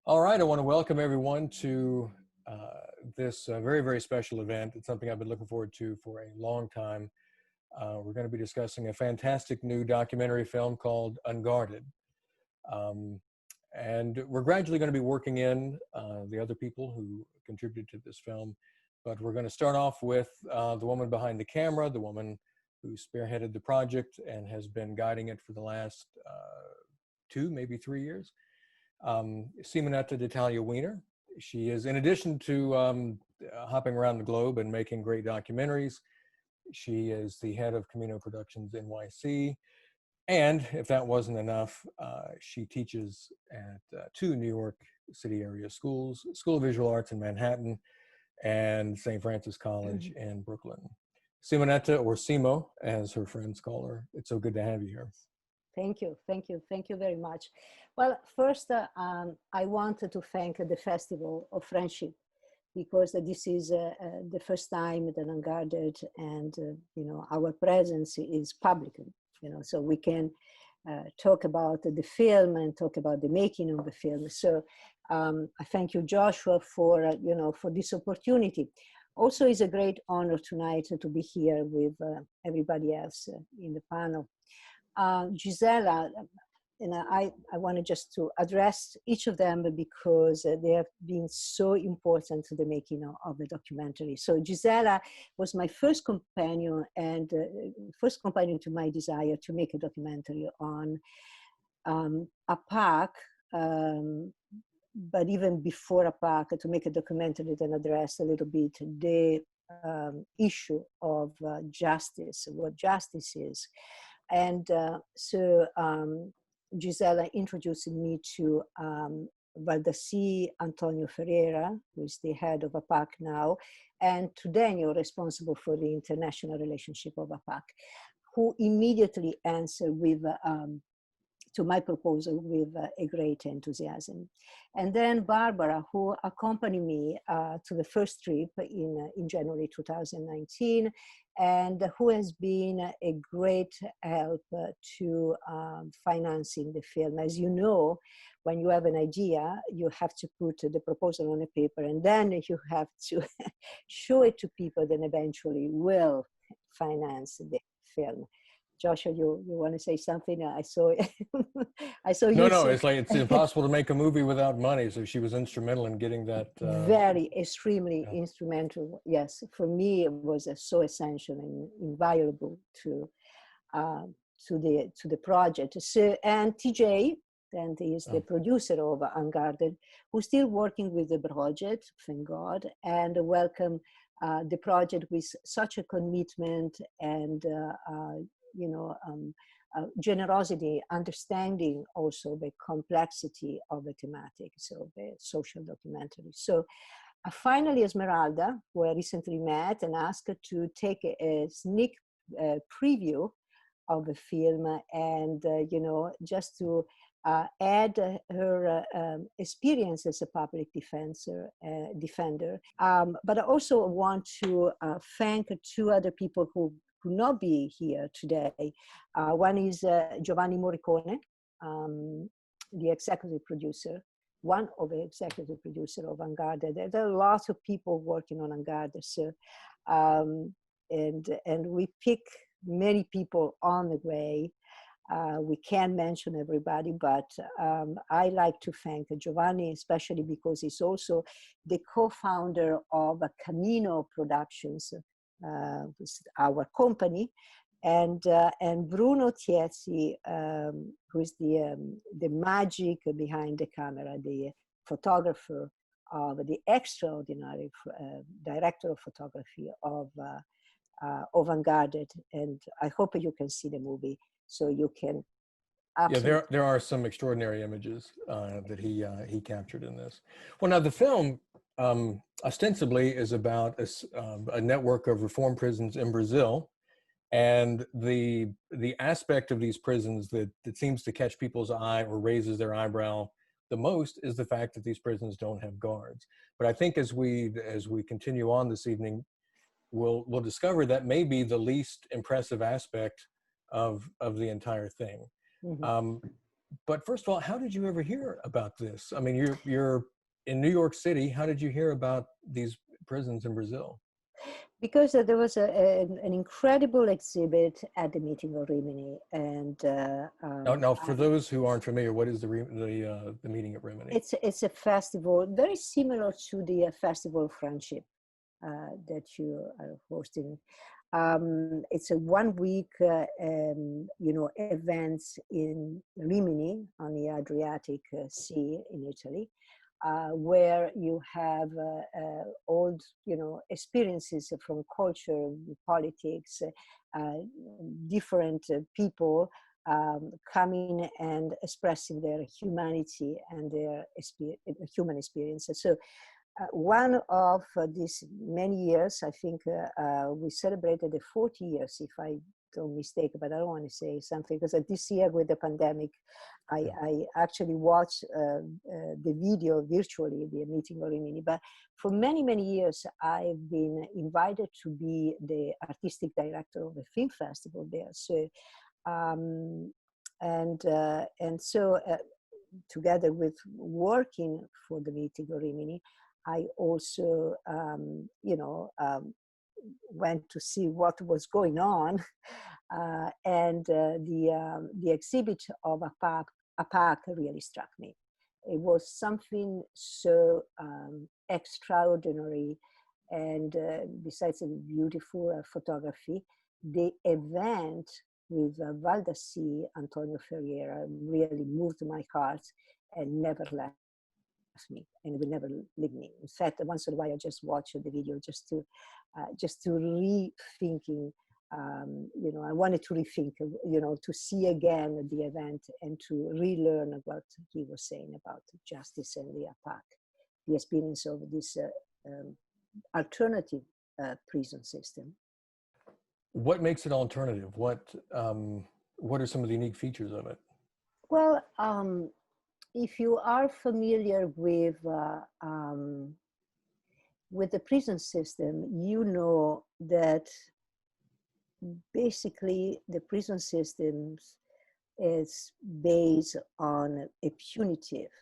All right, I want to welcome everyone to this very, very special event. It's something I've been looking forward to for a long time. We're going to be discussing a fantastic new documentary film called Unguarded. And we're gradually going to be working in the other people who contributed to this film. But we're going to start off with the woman behind the camera, the woman who spearheaded the project and has been guiding it for the last 2, maybe 3 years. Simonetta Wiener. She is, in addition to hopping around the globe and making great documentaries, she is the head of Camino Productions NYC. And if that wasn't enough, she teaches at 2 New York City area schools, School of Visual Arts in Manhattan and St. Francis College in Brooklyn. Simonetta, or Simo, as her friends call her, it's so good to have you here. Thank you, thank you, thank you very much. Well, first, I wanted to thank the Festival of Friendship, because this is the first time that Unguarded and our presence is public, so we can talk about the film and talk about the making of the film. So I thank you, Joshua, for for this opportunity. Also, it's a great honor tonight to be here with everybody else in the panel. Gisela, and I wanted just to address each of them because they have been so important to the making of the documentary. So Gisela was my first companion and first companion to my desire to make a documentary on APAC, but even before APAC, to make a documentary that addressed a little bit the issue of justice, what justice is. And so Gisela introduced me to Valdassi Antonio Ferreira, who is the head of APAC now, and to Denio, responsible for the international relationship of APAC, who immediately answered with to my proposal with a great enthusiasm. And then Barbara, who accompanied me to the first trip in January 2019, and who has been a great help to financing the film. As you know, when you have an idea, you have to put the proposal on a paper, and then you have to show it to people that eventually will finance the film. Joshua, you want to say something? I saw I saw you. No, it's like it's impossible to make a movie without money. So she was instrumental in getting that. Very, extremely instrumental. Yes, for me it was so essential and invaluable to the project. So, and TJ, then he is the producer of Unguarded, who's still working with the project, thank God, and welcome the project with such a commitment and generosity, understanding also the complexity of the thematic, so the social documentary. So finally, Esmeralda, who I recently met and asked her to take a sneak preview of the film and, just to add her experience as a public defender. But I also want to thank 2 other people who could not be here today. One is Giovanni Morricone, the executive producer, one of the executive producers of Unguarded. There are lots of people working on Unguarded, so, and we pick many people on the way. We can't mention everybody, but I like to thank Giovanni, especially because he's also the co-founder of Camino Productions, our company, and Bruno Tiezzi, who is the magic behind the camera, the photographer of the extraordinary director of photography of Unguarded. And I hope you can see the movie so you can. Absolutely. Yeah, there are some extraordinary images that he captured in this. Well, now the film ostensibly is about a network of reform prisons in Brazil, and the aspect of these prisons that seems to catch people's eye or raises their eyebrow the most is the fact that these prisons don't have guards. But I think as we continue on this evening, we'll discover that may be the least impressive aspect of the entire thing. Mm-hmm. But first of all, how did you ever hear about this? I mean, you're in New York City. How did you hear about these prisons in Brazil? Because there was an incredible exhibit at the meeting of Rimini, and Now, for those who aren't familiar, what is the meeting at Rimini? it's a festival very similar to the Festival of Friendship that you are hosting. It's a 1 week, events in Rimini on the Adriatic Sea in Italy, where you have old, experiences from culture, politics, different people coming and expressing their humanity and their human experiences. So one of these many years, I think we celebrated the 40 years, if I don't mistake, but I don't want to say something, because this year with the pandemic, I actually watched the video virtually, the meeting of Rimini. But for many, many years, I've been invited to be the artistic director of the film festival there. So, together with working for the meeting of Rimini, I also, went to see what was going on, and the exhibit of APAC really struck me. It was something so extraordinary, and besides the beautiful photography, the event with Valdassi, Antonio Ferriera, really moved my heart and never left me, and will never leave me. In fact, once in a while I just watch the video just to rethinking. I wanted to rethink, to see again the event and to relearn what he was saying about justice and the APAC, the experience of this alternative prison system. What makes it alternative? What are some of the unique features of it? Well, if you are familiar with the prison system, you know that basically the prison system is based on a punitive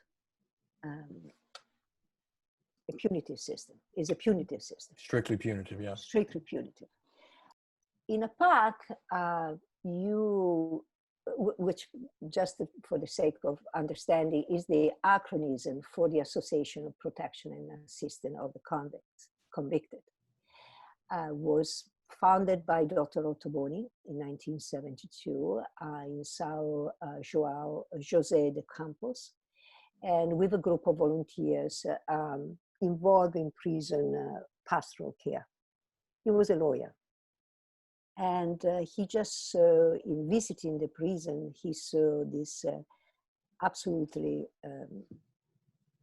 system. Is a punitive system. Strictly punitive, yeah. Strictly punitive. In APAC, which just for the sake of understanding is the acronym for the Association of Protection and Assistance of the Convicted, was founded by Dr. Ottoboni in 1972 in Sao João José de Campos, and with a group of volunteers involved in prison pastoral care. He was a lawyer. And he just saw, in visiting the prison, he saw this absolutely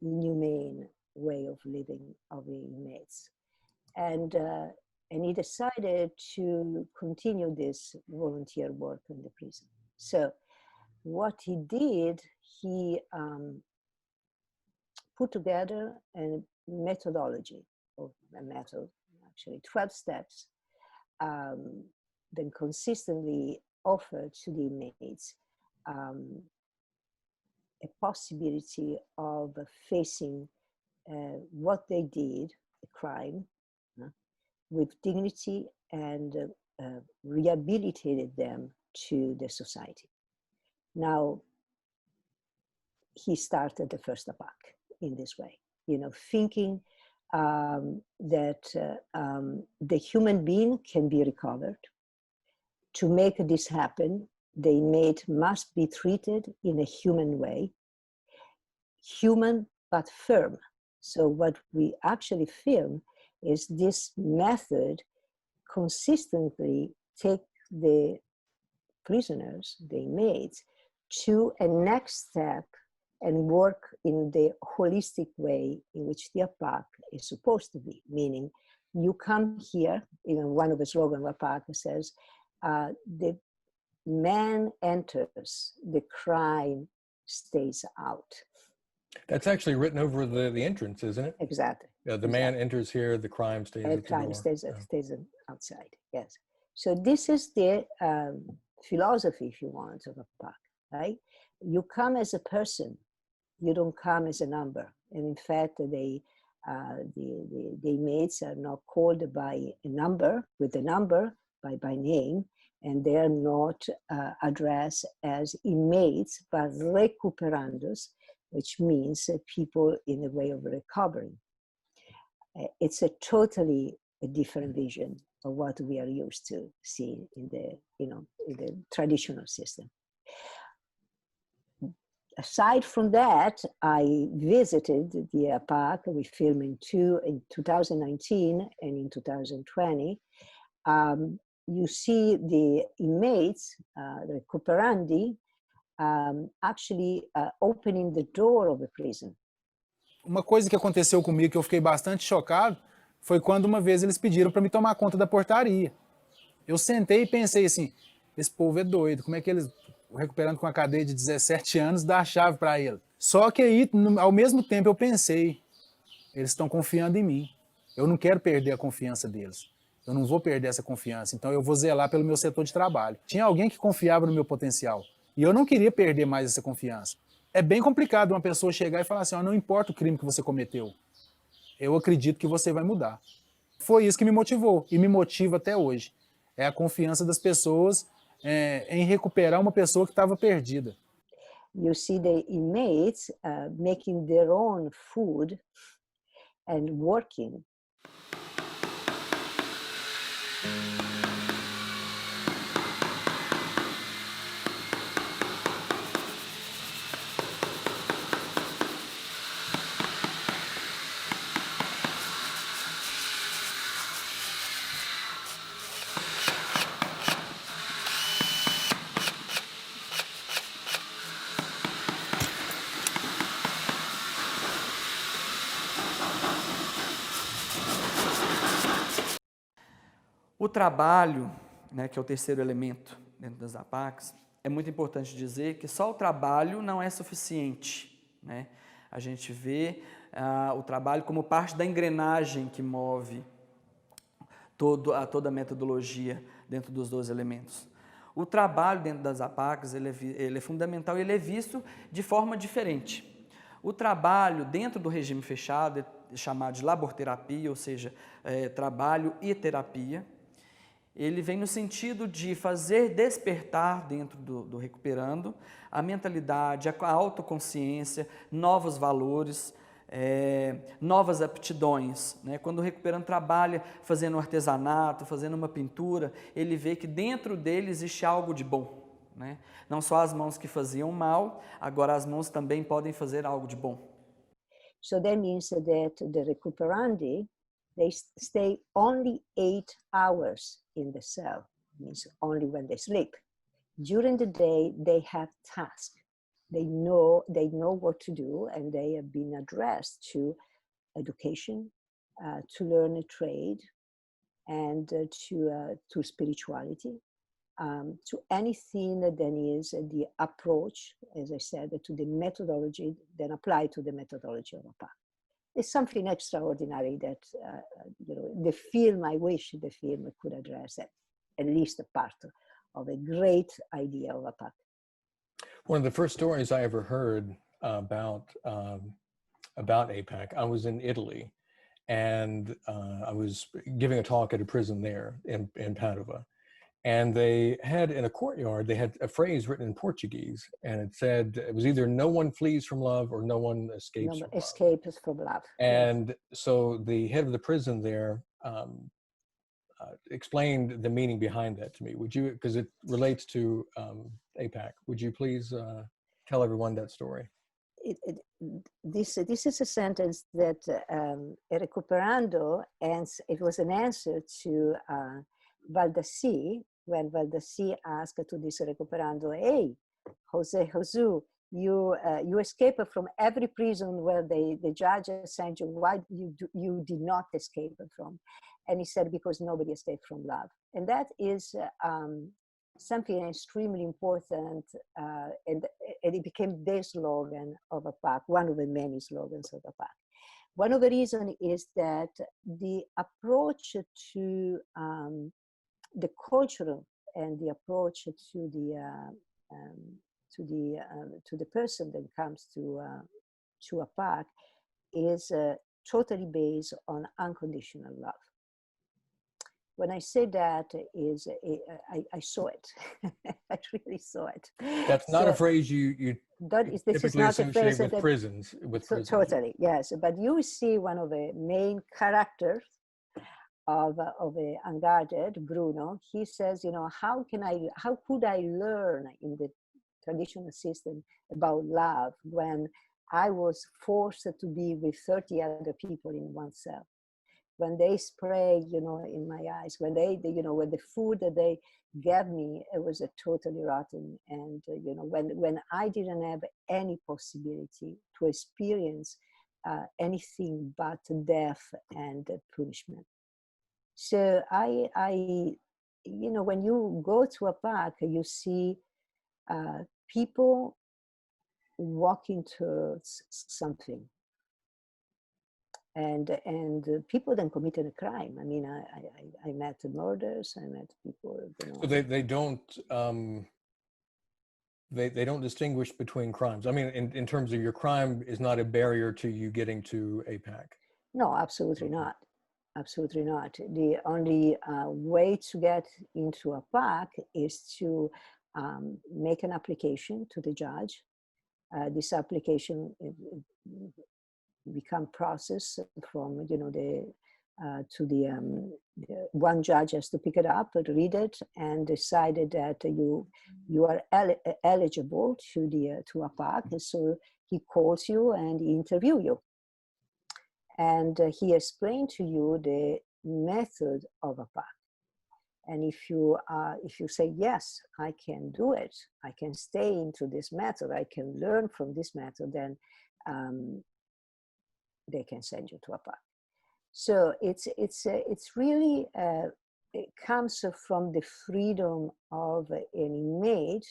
inhumane way of living of the inmates. And he decided to continue this volunteer work in the prison. So what he did, he put together a methodology, or a method, actually 12 steps, then consistently offered to the inmates a possibility of facing what they did, a crime, with dignity, and rehabilitated them to the society. Now, he started the first APAC in this way, thinking that the human being can be recovered. To make this happen, the inmate must be treated in a human way, human but firm. So what we actually film is this method consistently take the prisoners, the inmates, to a next step and work in the holistic way in which the APAC is supposed to be, meaning you come here, one of the slogans of APAC says, the man enters, the crime stays out. That's actually written over the entrance, isn't it? Exactly. The man enters here, the crime stays at the door. Crime stays outside, yes. So this is the philosophy, if you want, of APAC. right? You come as a person, you don't come as a number. And in fact, the inmates are not called by a number, with a number, by name, and they are not addressed as inmates, but recuperandos, which means people in the way of recovery. It's a totally different vision of what we are used to see in the, in the traditional system. Aside from that, I visited the APAC. We filmed in 2019 and in 2020. You see the inmates, the recuperandi, actually opening the door of the prison. Uma coisa que aconteceu comigo que eu fiquei bastante chocado foi quando uma vez eles pediram para me tomar conta da portaria. Eu sentei e pensei assim, esse povo é doido, como é que eles, recuperando com a cadeia de 17 anos, dá a chave para ele? Só que aí, ao mesmo tempo, eu pensei, eles estão confiando em mim. Eu não quero perder a confiança deles. Eu não vou perder essa confiança, então eu vou zelar pelo meu setor de trabalho. Tinha alguém que confiava no meu potencial e eu não queria perder mais essa confiança. É bem complicado uma pessoa chegar e falar assim, não importa o crime que você cometeu, eu acredito que você vai mudar. Foi isso que me motivou e me motiva até hoje. É a confiança das pessoas em recuperar uma pessoa que estava perdida. You see the inmates making their own food and working. O trabalho, né, que é o terceiro elemento dentro das APACs, é muito importante dizer que só o trabalho não é suficiente, né? A gente vê o trabalho como parte da engrenagem que move toda a metodologia dentro dos 12 elementos. O trabalho dentro das APACs ele é fundamental e ele é visto de forma diferente. O trabalho dentro do regime fechado é chamado de laborterapia, ou seja, trabalho e terapia. Ele vem no sentido de fazer despertar dentro do recuperando a mentalidade, a autoconsciência, novos valores, novas aptidões, né? Quando o recuperando trabalha fazendo um artesanato, fazendo uma pintura, ele vê que dentro dele existe algo de bom, né? Não só as mãos que faziam mal, agora as mãos também podem fazer algo de bom. So that means that the recuperandi, they stay only 8 hours in the cell, means only when they sleep. During the day, they have tasks. They know what to do, and they have been addressed to education, to learn a trade, and to spirituality, to anything that is the approach, as I said, to the methodology, then apply to the methodology of APAC. It's something extraordinary that the film, I wish the film could address it, at least a part of a great idea of APAC. One of the first stories I ever heard about APAC, I was in Italy, and I was giving a talk at a prison there in Padova. And they had, in a courtyard, they had a phrase written in Portuguese, and it said, it was either no one flees from love or no one escapes from love. Escapes from love. And yes. so the head of the prison there explained the meaning behind that to me. Would you, because it relates to APAC, would you please tell everyone that story? This is a sentence that Recuperando, and it was an answer to Valdassi, when Valdassi asked to this Recuperando, hey, Josu, you escape from every prison where the judge sent you. Why you did not escape from? And he said, because nobody escaped from love. And that is something extremely important, and it became the slogan of APAC, one of the many slogans of APAC. One of the reasons is that the approach to the cultural and the approach to the the person that comes to APAC is totally based on unconditional love. When I say that, I saw it. I really saw it. That's not a phrase you this is typically not a associate phrase with that, prisons. Totally, yes. But you see one of the main characters of Unguarded, Bruno. He says, you know, how could I learn in the traditional system about love when I was forced to be with 30 other people in one cell? When they spray, you know, in my eyes, when when the food that they gave me, it was totally rotten. And, you know, when I didn't have any possibility to experience anything but death and punishment. So you know, when you go to APAC, you see people walking towards something. And people then committed a crime. I mean, I met murders. I met people. You know. So they don't distinguish between crimes. I mean, in terms of your crime is not a barrier to you getting to APAC. No, absolutely not. Absolutely not. The only way to get into APAC is to make an application to the judge. This application become processed from, you know, the one judge has to pick it up, read it, and decided that you are eligible to APAC. So he calls you and he interviews you, and he explained to you the method of APAC. And if you say, yes, I can do it, I can stay into this method, I can learn from this method, then they can send you to APAC. So it's really, it comes from the freedom of an inmate.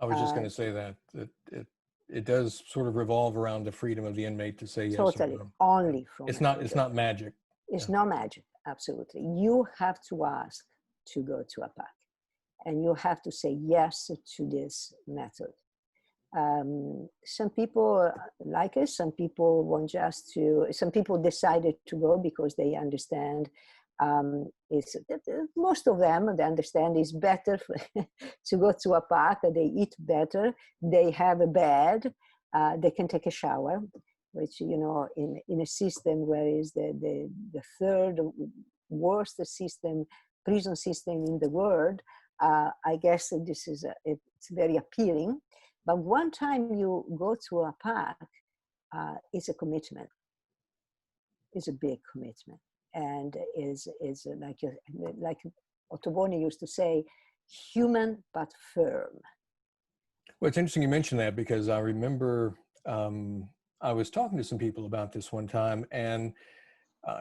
I was just going to say that it does sort of revolve around the freedom of the inmate to say yes totally, or no. only from it's not magic. It's not magic, absolutely. You have to ask to go to APAC, and you have to say yes to this method. Some people like it, some people want some people decided to go because they understand most of them, they understand it's better to go to APAC. They eat better, they have a bed, they can take a shower, which, you know, in a system where is the third worst system, prison system in the world, I guess this is it's very appealing. But one time you go to APAC, it's a commitment. It's a big commitment, and is like Ottoboni used to say, human but firm. Well, it's interesting you mentioned that, because I remember I was talking to some people about this one time and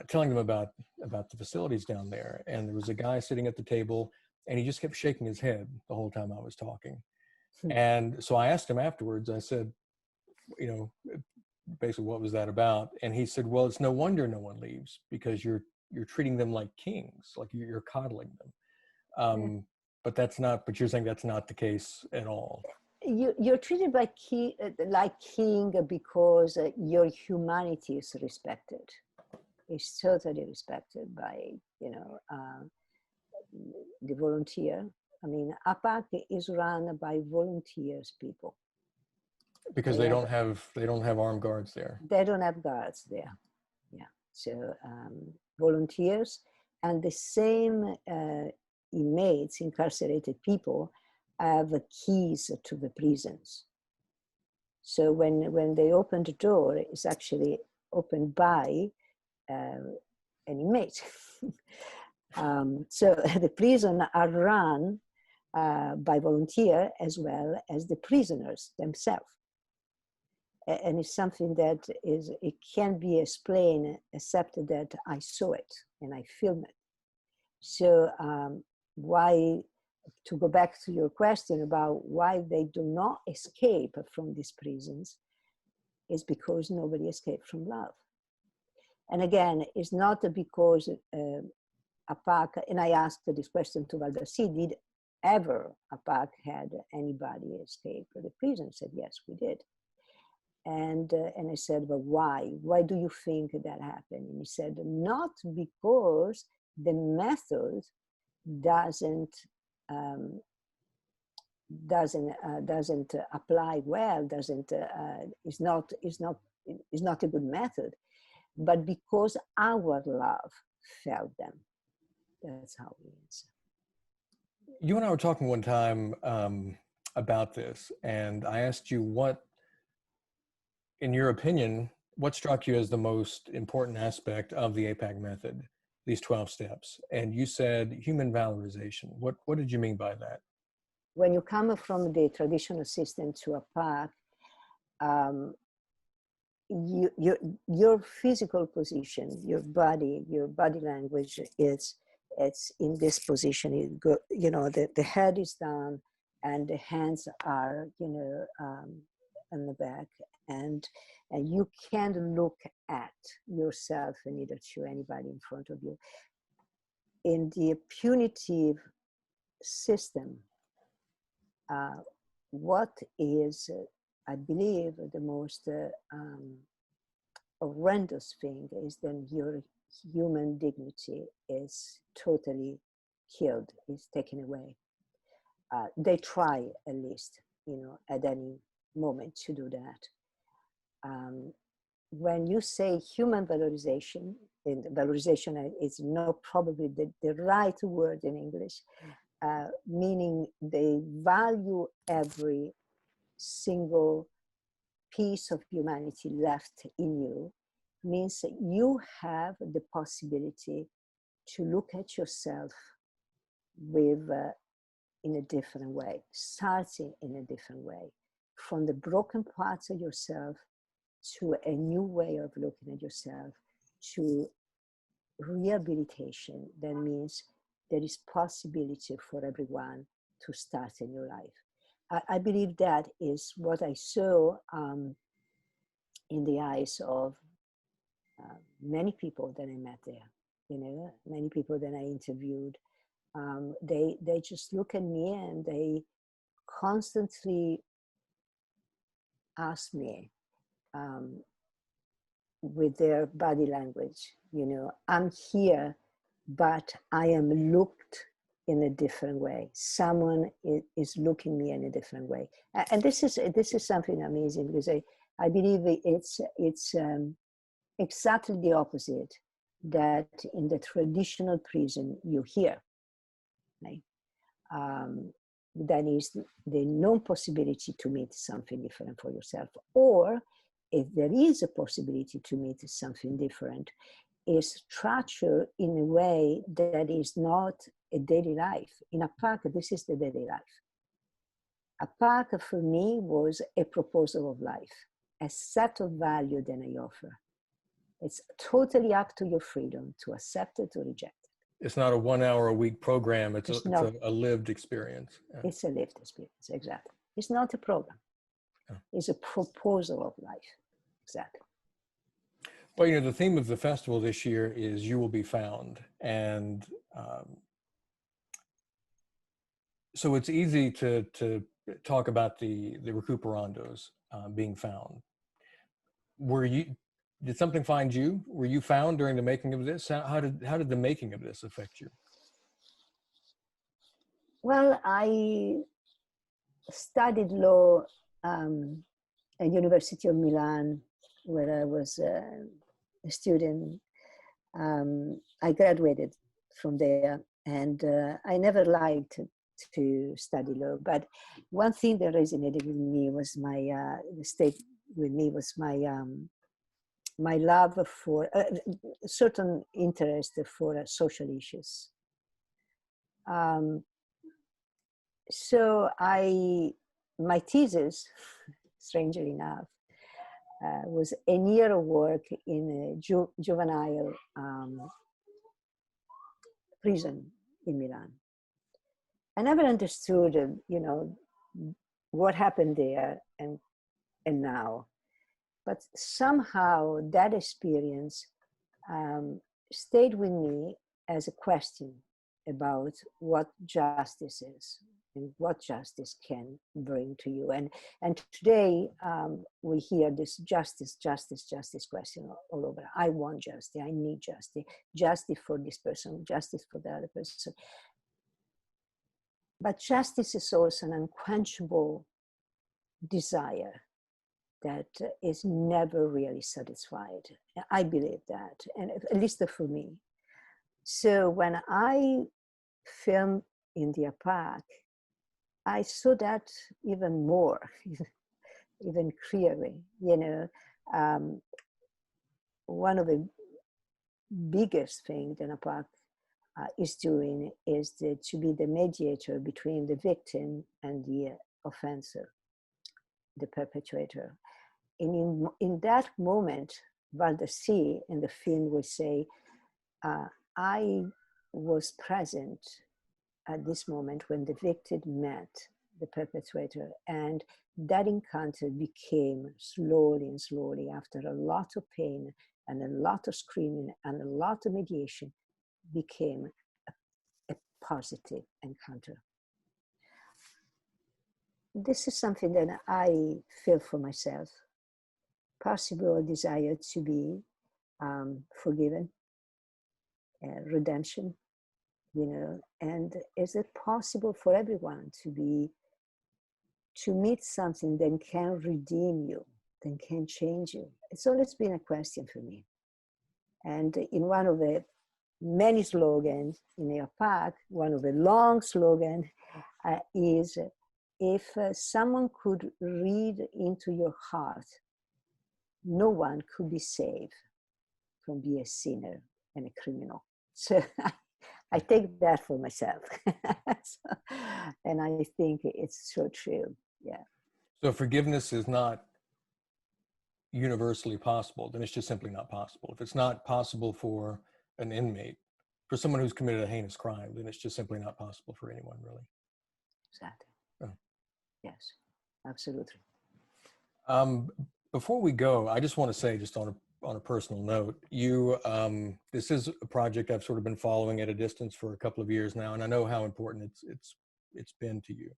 telling them about the facilities down there, and there was a guy sitting at the table, and he just kept shaking his head the whole time I was talking. And so I asked him afterwards, I said, you know, basically, what was that about? And he said, well, it's no wonder no one leaves, because you're treating them like kings, like you're coddling them. But you're saying that's not the case at all. You're treated like king because your humanity is respected. It's totally respected by, you know, the volunteer. I mean, APAC is run by volunteers, people. Because they don't have armed guards there. They don't have guards there. Yeah. So volunteers, and the same inmates, incarcerated people, have keys to the prisons. So when they open the door, it's actually opened by an inmate. So the prison are run by volunteer as well as the prisoners themselves. And it's something that it can't be explained except that I saw it and I filmed it. So to go back to your question about why they do not escape from these prisons, is because nobody escaped from love. And again, it's not because APAC, and I asked this question to Valdesi, did ever APAC had anybody escape the prison. I said, yes, we did. And I said, but why? Why do you think that happened? And he said, not because the method doesn't apply well, is not a good method, but because our love failed them. That's how we answer. You and I were talking one time about this, and I asked you what, in your opinion, what struck you as the most important aspect of the APAC method, these 12 steps? And you said human valorization. What did you mean by that? When you come from the traditional system to APAC, your physical position, your body language it's in this position. The head is down and the hands are, on the back, and you can't look at yourself and neither to anybody in front of you. In the punitive system, what is, I believe, the most horrendous thing is that your human dignity is totally killed, is taken away. They try, at least, at any moment to do that. When you say human valorization, and valorization is not probably the right word in English, meaning they value every single piece of humanity left in you, means that you have the possibility to look at yourself with in a different way, starting in a different way, from the broken parts of yourself to a new way of looking at yourself, to rehabilitation. That means there is possibility for everyone to start a new life. I believe that is what I saw in the eyes of many people that I met there, many people that I interviewed. They just look at me and they constantly ask me with their body language, I'm here, but I am looked in a different way. Someone is looking me in a different way. And this is something amazing, because I believe it's exactly the opposite that in the traditional prison you hear. Right? That is the non-possibility to meet something different for yourself. Or if there is a possibility to meet something different, is structured in a way that is not a daily life. In APAC, this is the daily life. APAC for me was a proposal of life, a set of value that I offer. It's totally up to your freedom to accept it or reject it. It's not a 1 hour a week program. It's a lived experience. Yeah. It's a lived experience, exactly. It's not a program. Yeah. It's a proposal of life, exactly. Well, the theme of the festival this year is "You Will Be Found," and so it's easy to talk about the recuperandos being found. Did something find you? Were you found during the making of this? How did the making of this affect you? Well, I studied law at University of Milan, where I was a student. I graduated from there, and I never liked to study law. But one thing that resonated with me was my love for certain interest for social issues. So my thesis, strangely enough, was a year of work in a juvenile prison in Milan. I never understood, what happened there and now. But somehow that experience stayed with me as a question about what justice is, and what justice can bring to you. And today we hear this justice question all over. I want justice, I need justice, justice for this person, justice for the other person. But justice is also an unquenchable desire that is never really satisfied. I believe that, and at least for me. So when I filmed in the APAC, I saw that even more, even clearly. You know, one of the biggest things that APAC is doing is to be the mediator between the victim and the offender, the perpetrator. And in that moment, Valdesi in the film will say, I was present at this moment when the victim met the perpetrator, and that encounter became slowly and slowly, after a lot of pain and a lot of screaming and a lot of mediation, became a positive encounter. This is something that I feel for myself. Possible desire to be forgiven, redemption, you know, and is it possible for everyone to meet something that can redeem you, that can change you? It's always been a question for me. And in one of the many slogans in the APAC, one of the long slogans is, if someone could read into your heart, no one could be saved from being a sinner and a criminal. So I take that for myself. So, and I think it's so true, yeah. So forgiveness is not universally possible, then it's just simply not possible. If it's not possible for an inmate, for someone who's committed a heinous crime, then it's just simply not possible for anyone, really. Exactly. Oh. Yes, absolutely. Before we go, I just want to say, just on a personal note, you, this is a project I've sort of been following at a distance for a couple of years now, and I know how important it's been to you.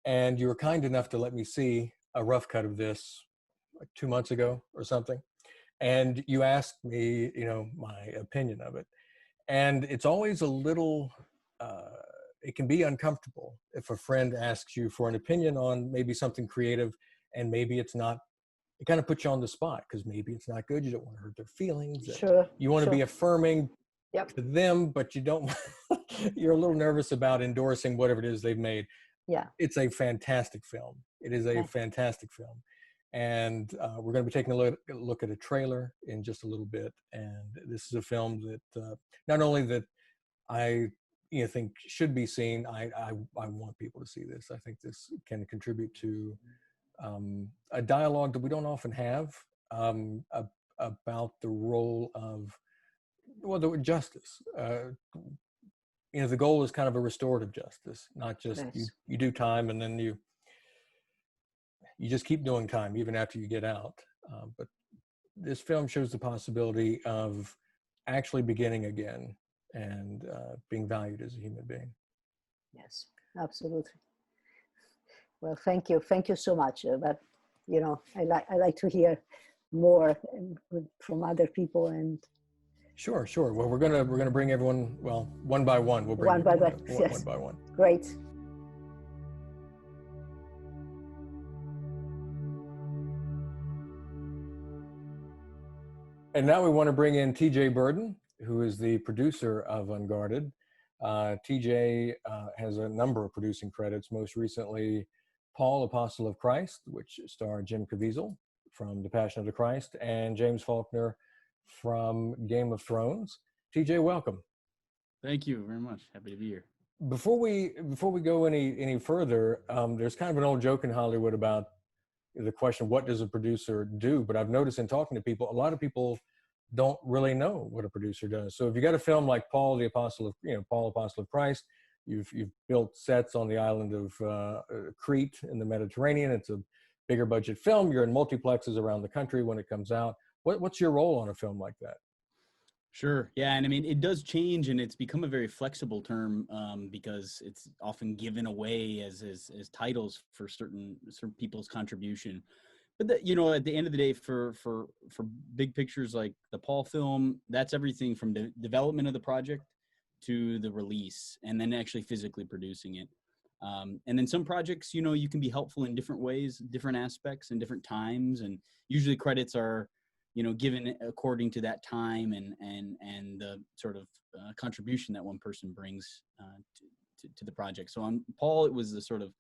And you were kind enough to let me see a rough cut of this like 2 months ago or something. And you asked me, you know, my opinion of it. And it's always a little, it can be uncomfortable if a friend asks you for an opinion on maybe something creative, and maybe it's not, it kind of puts you on the spot because maybe it's not good. You don't want to hurt their feelings. Sure. You want to be affirming Yep. to them, but you don't, you're a little nervous about endorsing whatever it is they've made. Yeah. It's a fantastic film. It is a fantastic film. And we're going to be taking a look at a trailer in just a little bit. And this is a film that not only that I think should be seen, I want people to see this. I think this can contribute to a dialogue that we don't often have about the role of, well, the justice. You know, the goal is kind of a restorative justice, not just you do time and then you just keep doing time even after you get out. But this film shows the possibility of actually beginning again and being valued as a human being. Yes, absolutely. Well, thank you so much. But you know, I like to hear more from other people. And Sure. Well, we're gonna bring everyone, well, one by one. We'll bring one by one. Yes. One by one. Great. And now we want to bring in TJ Berden, who is the producer of Unguarded. TJ has a number of producing credits, most recently Paul, Apostle of Christ, which starred Jim Caviezel from The Passion of the Christ, and James Faulkner from Game of Thrones. TJ, welcome. Thank you very much. Happy to be here. Before we go any further, there's kind of an old joke in Hollywood about the question, what does a producer do? But I've noticed in talking to people, a lot of people don't really know what a producer does. So if you got a film like Paul, the Apostle of, Paul, Apostle of Christ, you've built sets on the island of Crete in the Mediterranean. It's a bigger budget film. You're in multiplexes around the country when it comes out. What's your role on a film like that? Sure. Yeah. And I mean, it does change, and it's become a very flexible term because it's often given away as titles for certain people's contribution. But you know, at the end of the day, for big pictures like the Paul film, that's everything from the development of the project to the release, and then actually physically producing it. And then some projects, you know, you can be helpful in different ways, different aspects, and different times, and usually credits are, you know, given according to that time and the sort of contribution that one person brings to the project. So on Paul, it was the sort of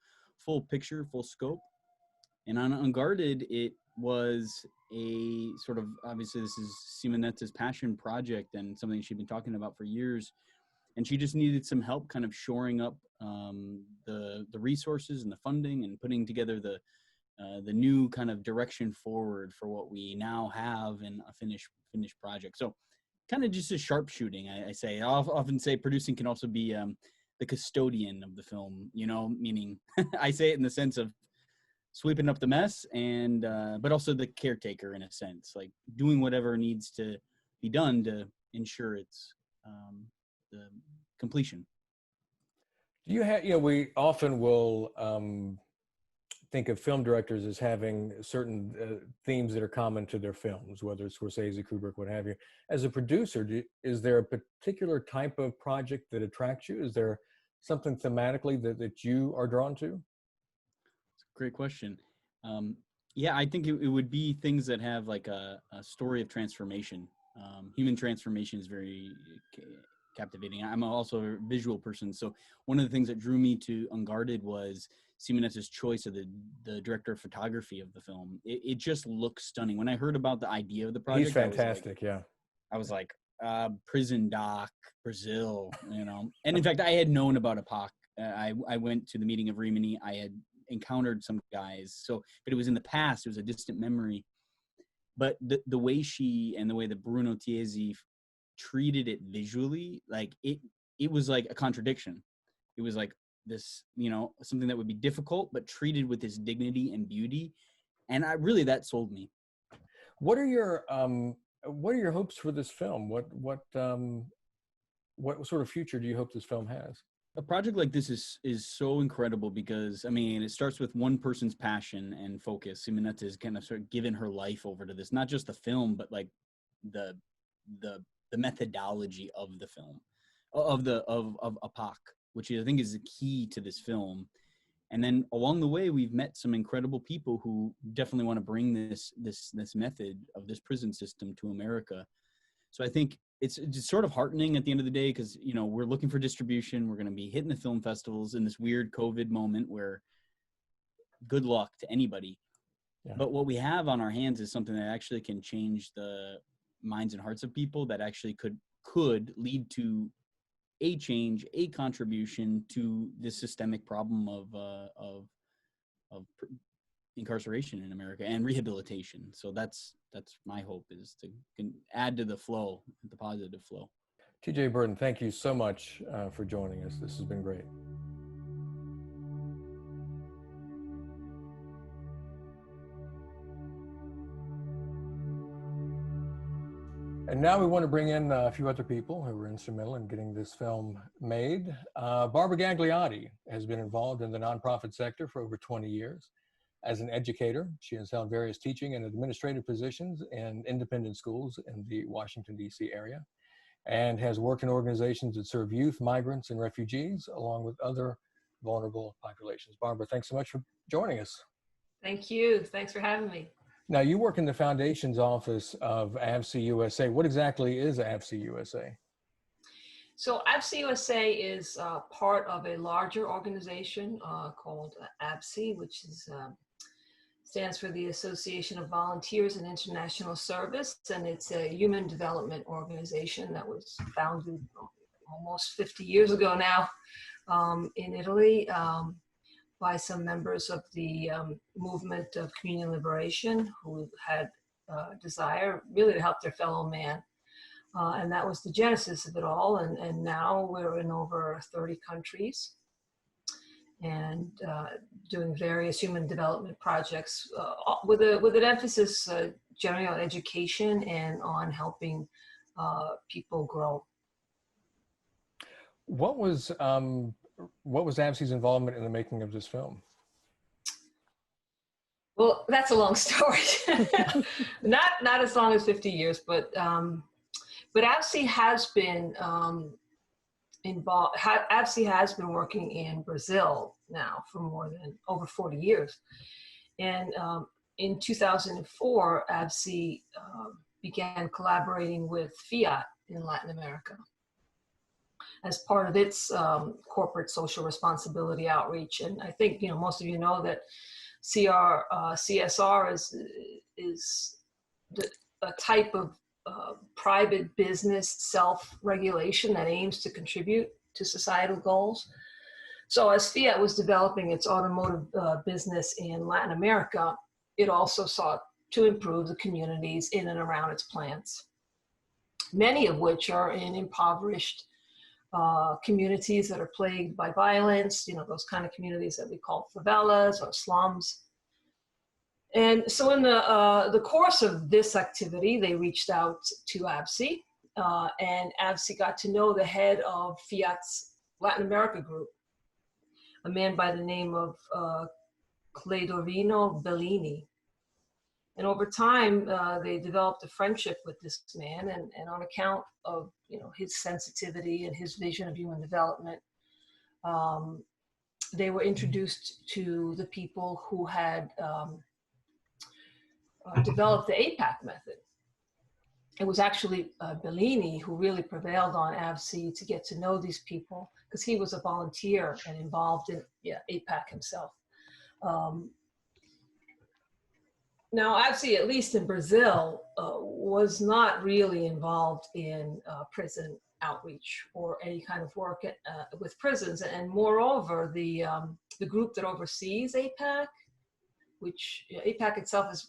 full picture, full scope. And on Unguarded, it was a sort of, obviously this is Simonetta's passion project and something she'd been talking about for years. And she just needed some help kind of shoring up the resources and the funding and putting together the new kind of direction forward for what we now have in a finished project. So kind of just a sharpshooting, I say. I often say producing can also be the custodian of the film, you know, meaning I say it in the sense of sweeping up the mess and but also the caretaker in a sense, like doing whatever needs to be done to ensure its the completion. Do you have, you know, we often will think of film directors as having certain themes that are common to their films, whether it's Scorsese, Kubrick, what have you. As a producer, is there a particular type of project that attracts you? Is there something thematically that you are drawn to? It's a great question. Yeah, I think it would be things that have like a story of transformation. Human transformation is very captivating. I'm also a visual person, so one of the things that drew me to Unguarded was Simonetta's choice of the director of photography of the film. It just looks stunning. When I heard about the idea of the project, He's fantastic. I was like, prison doc, Brazil, you know. And in fact, I had known about APAC. I went to the meeting of Rimini. I had encountered some guys, but it was in the past. It was a distant memory. But the way she and the way that Bruno Tiesi treated it visually, like it was like a contradiction. It was like this, you know, something that would be difficult, but treated with this dignity and beauty. And that sold me. What are your hopes for this film? What sort of future do you hope this film has? A project like this is so incredible because, I mean, it starts with one person's passion and focus. Simonetta has kind of sort of given her life over to this, not just the film, but like the methodology of the film, of APAC, which I think is the key to this film. And then along the way, we've met some incredible people who definitely want to bring this method of this prison system to America. So I think it's sort of heartening at the end of the day because, you know, we're looking for distribution. We're going to be hitting the film festivals in this weird COVID moment where good luck to anybody. Yeah. But what we have on our hands is something that actually can change the minds and hearts of people, that actually could lead to a change, a contribution to this systemic problem of incarceration in America and rehabilitation. So that's my hope, is to add to the flow, the positive flow. TJ Berden, thank you so much for joining us. This has been great. And now we want to bring in a few other people who were instrumental in getting this film made. Barbara Gagliotti has been involved in the nonprofit sector for over 20 years. As an educator, she has held various teaching and administrative positions in independent schools in the Washington, D.C. area, and has worked in organizations that serve youth, migrants, and refugees, along with other vulnerable populations. Barbara, thanks so much for joining us. Thank you. Thanks for having me. Now, you work in the Foundation's office of AVSI-USA. What exactly is AVSI-USA? So AVSI-USA is part of a larger organization called AVSI, which stands for the Association of Volunteers in International Service, and it's a human development organization that was founded almost 50 years ago now in Italy by some members of the movement of community liberation who had desire really to help their fellow man. And that was the genesis of it all. And now we're in over 30 countries and doing various human development projects with an emphasis generally on education and on helping people grow. What was AVSI's involvement in the making of this film? Well, that's a long story. not as long as 50 years, but AVSI has been involved. AVSI has been working in Brazil now for more than over 40 years. And in 2004, AVSI began collaborating with Fiat in Latin America as part of its corporate social responsibility outreach. And I think, you know, most of you know that CSR is a type of private business self-regulation that aims to contribute to societal goals. So as Fiat was developing its automotive business in Latin America, it also sought to improve the communities in and around its plants, many of which are in impoverished communities that are plagued by violence, you know, those kind of communities that we call favelas or slums. And so in the course of this activity, they reached out to AVSI, and AVSI got to know the head of Fiat's Latin America group, a man by the name of Cledorino Bellini. And over time, they developed a friendship with this man, and on account of, you know, his sensitivity and his vision of human development, they were introduced to the people who had developed the APAC method. It was actually Bellini who really prevailed on AVSI to get to know these people, because he was a volunteer and involved in APAC himself. Now, AVSI, at least in Brazil, was not really involved in prison outreach or any kind of work with prisons. And moreover, the group that oversees APAC, which APAC itself is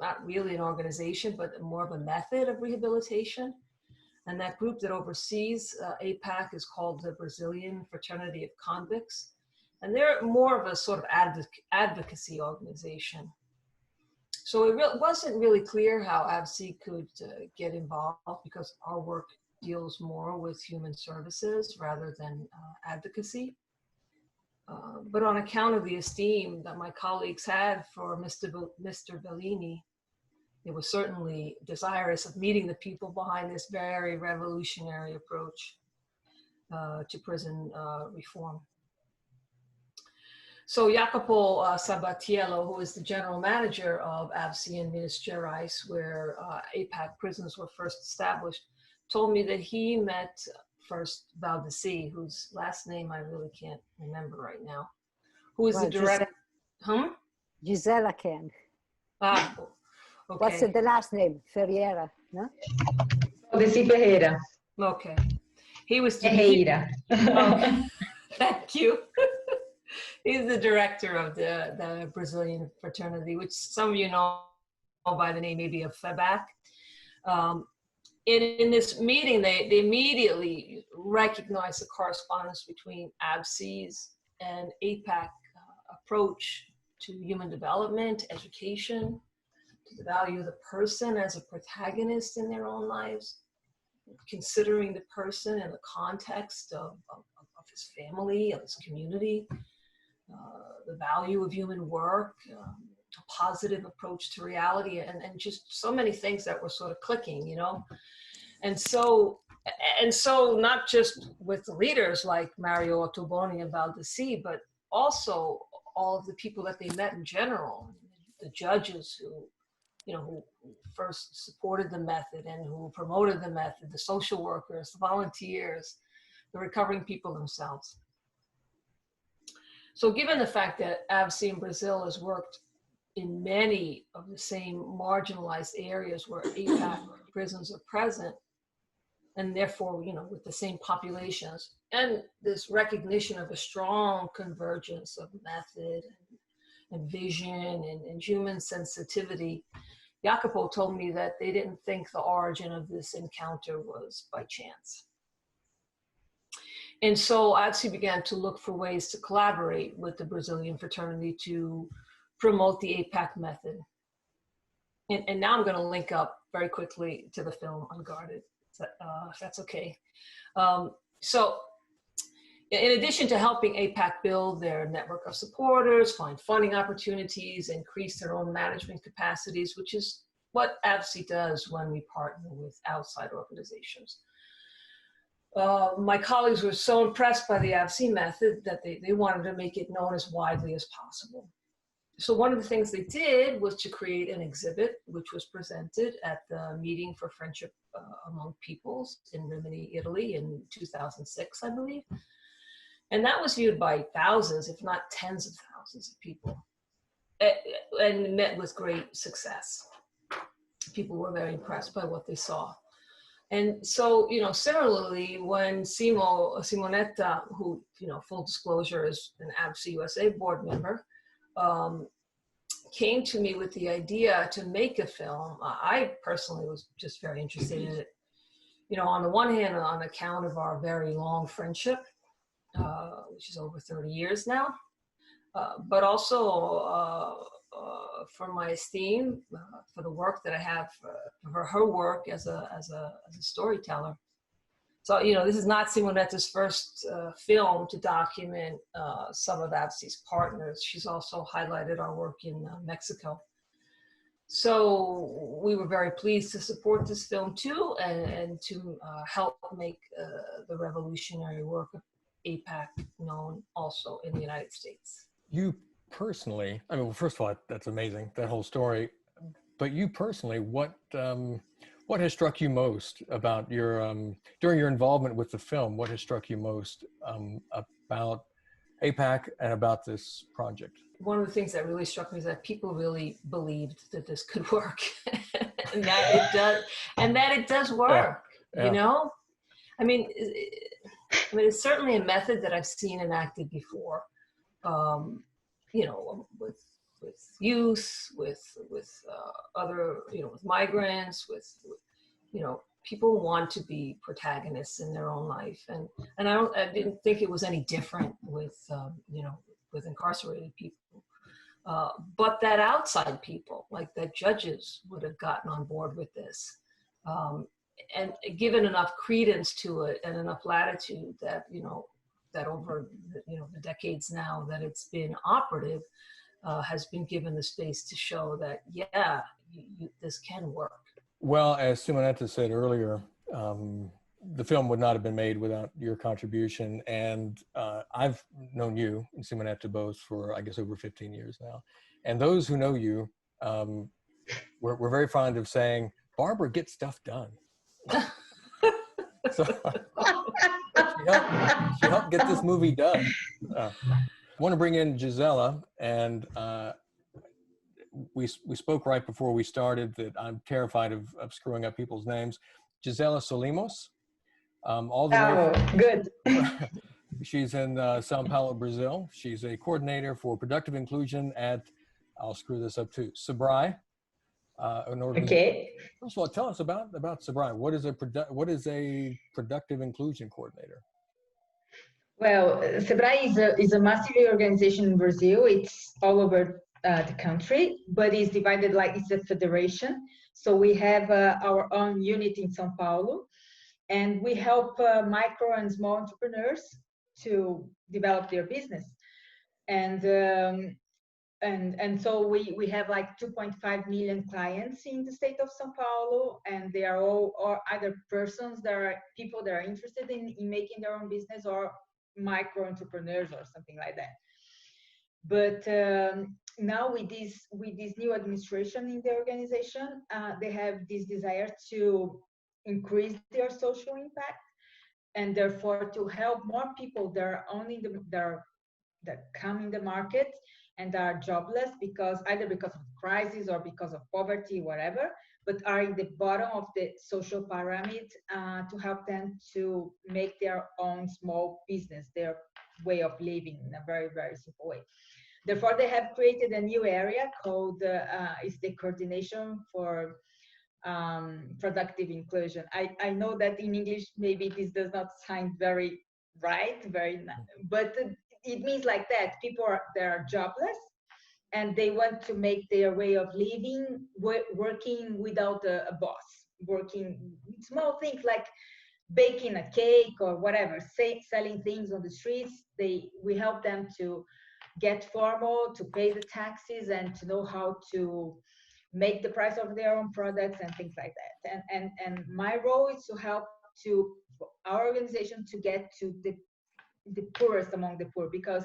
not really an organization, but more of a method of rehabilitation. And that group that oversees APAC is called the Brazilian Fraternity of Convicts. And they're more of a sort of advocacy organization. So it wasn't really clear how AVSI could get involved, because our work deals more with human services rather than advocacy. But on account of the esteem that my colleagues had for Mr. Bellini, they were certainly desirous of meeting the people behind this very revolutionary approach to prison reform. So Jacopo Sabatiello, who is the general manager of AVSI in Minas Gerais, where APAC prisons were first established, told me that he met first Valdeci, whose last name I really can't remember right now, who is the director. Gisela can. Ah, okay. What's the last name? Ferreira, no? Valdeci Ferreira. Okay. He was Ferreira. Okay. Thank you. He's the director of the Brazilian fraternity, which some of you know by the name maybe of FBAC. In this meeting, they immediately recognized the correspondence between AVSI's and APAC approach to human development, education, to the value of the person as a protagonist in their own lives, considering the person in the context of his family, of his community, the value of human work, a positive approach to reality, and just so many things that were sort of clicking, you know. And so not just with the leaders like Mario Ottoboni and Valdeci, but also all of the people that they met in general, the judges who, you know, who first supported the method and who promoted the method, the social workers, the volunteers, the recovering people themselves. So given the fact that AVSI in Brazil has worked in many of the same marginalized areas where APAC prisons are present, and therefore, you know, with the same populations, and this recognition of a strong convergence of method and vision and human sensitivity, Jacopo told me that they didn't think the origin of this encounter was by chance. And so AVSI began to look for ways to collaborate with the Brazilian fraternity to promote the APAC method. And now I'm going to link up very quickly to the film Unguarded. if that's okay. So in addition to helping APAC build their network of supporters, find funding opportunities, increase their own management capacities, which is what AVSI does when we partner with outside organizations. My colleagues were so impressed by the AVSI method that they wanted to make it known as widely as possible. So one of the things they did was to create an exhibit, which was presented at the Meeting for Friendship Among Peoples in Rimini, Italy in 2006, I believe. And that was viewed by thousands, if not tens of thousands of people, and met with great success. People were very impressed by what they saw. And so, you know, similarly, when Simonetta, who, you know, full disclosure is an AVSI-USA board member, came to me with the idea to make a film, I personally was just very interested in it. You know, on the one hand, on account of our very long friendship, which is over 30 years now, but also for my esteem, for the work that I have, for her work as a storyteller. So, you know, this is not Simonetta's first film to document some of AVSI's partners. She's also highlighted our work in Mexico. So we were very pleased to support this film too, and to help make the revolutionary work of APAC known also in the United States. You personally, I mean, well, first of all, that's amazing, that whole story. But you personally, what has struck you most about your, during your involvement with the film, what has struck you most about APAC and about this project? One of the things that really struck me is that people really believed that this could work, and that it does work. Yeah. You know, I mean, it's certainly a method that I've seen enacted before. You know, with youth, with other, you know, with migrants, with you know, people want to be protagonists in their own life, and I didn't think it was any different with you know, with incarcerated people, but that outside people, like that judges, would have gotten on board with this, and given enough credence to it and enough latitude that, you know, that over the decades now that it's been operative, has been given the space to show that, yeah, this can work. Well, as Simonetta said earlier, the film would not have been made without your contribution. And I've known you and Simonetta both for, I guess, over 15 years now. And those who know you, we're very fond of saying, Barbara gets stuff done. So she helped get this movie done. I want to bring in Gisela, and we spoke right before we started that I'm terrified of screwing up people's names. Gisela Solymos. All the way good. She's in Sao Paulo, Brazil. She's a coordinator for productive inclusion at, I'll screw this up too, SEBRAE. Okay. First of all, tell us about SEBRAE. What is a productive inclusion coordinator? Well, SEBRAE is a massive organization in Brazil. It's all over the country, but it's divided like it's a federation. So we have our own unit in Sao Paulo, and we help micro and small entrepreneurs to develop their business. And so we have like 2.5 million clients in the state of Sao Paulo, and they are all either persons that are people that are interested in making their own business, or micro entrepreneurs or something like that. But now with this new administration in the organization, they have this desire to increase their social impact, and therefore to help more people that are that come in the market and are jobless either because of crisis or because of poverty, whatever, but are in the bottom of the social pyramid, to help them to make their own small business, their way of living in a very, very simple way. Therefore, they have created a new area called is the coordination for productive inclusion. I know that in English maybe this does not sound very right, but it means like that people that are jobless and they want to make their way of living working without a boss. working small things like baking a cake or whatever, selling things on the streets. We help them to get formal, to pay the taxes, and to know how to make the price of their own products and things like that. And my role is to help to our organization to get to the poorest among the poor, because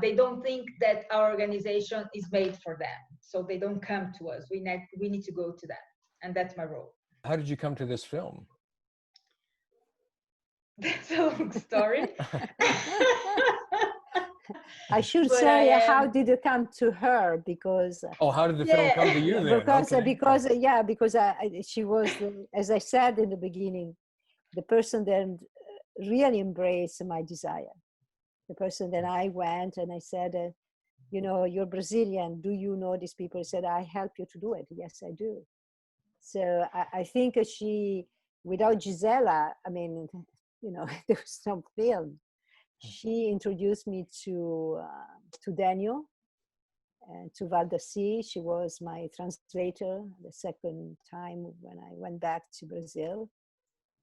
they don't think that our organization is made for them, so they don't come to us. We need to go to them, and that's my role. How did you come to this film? That's a long story. I should But say, how did it come to her? Because Oh, how did the film come to you then? Because she was, as I said in the beginning, the person that really embraced my desire. The person that I went and I said, you know, you're Brazilian. Do you know these people? He said, I help you to do it. Yes, I do. So I think she, without Gisela, I mean, you know, there was no film. She introduced me to Denio and to Valdeci. She was my translator the second time when I went back to Brazil.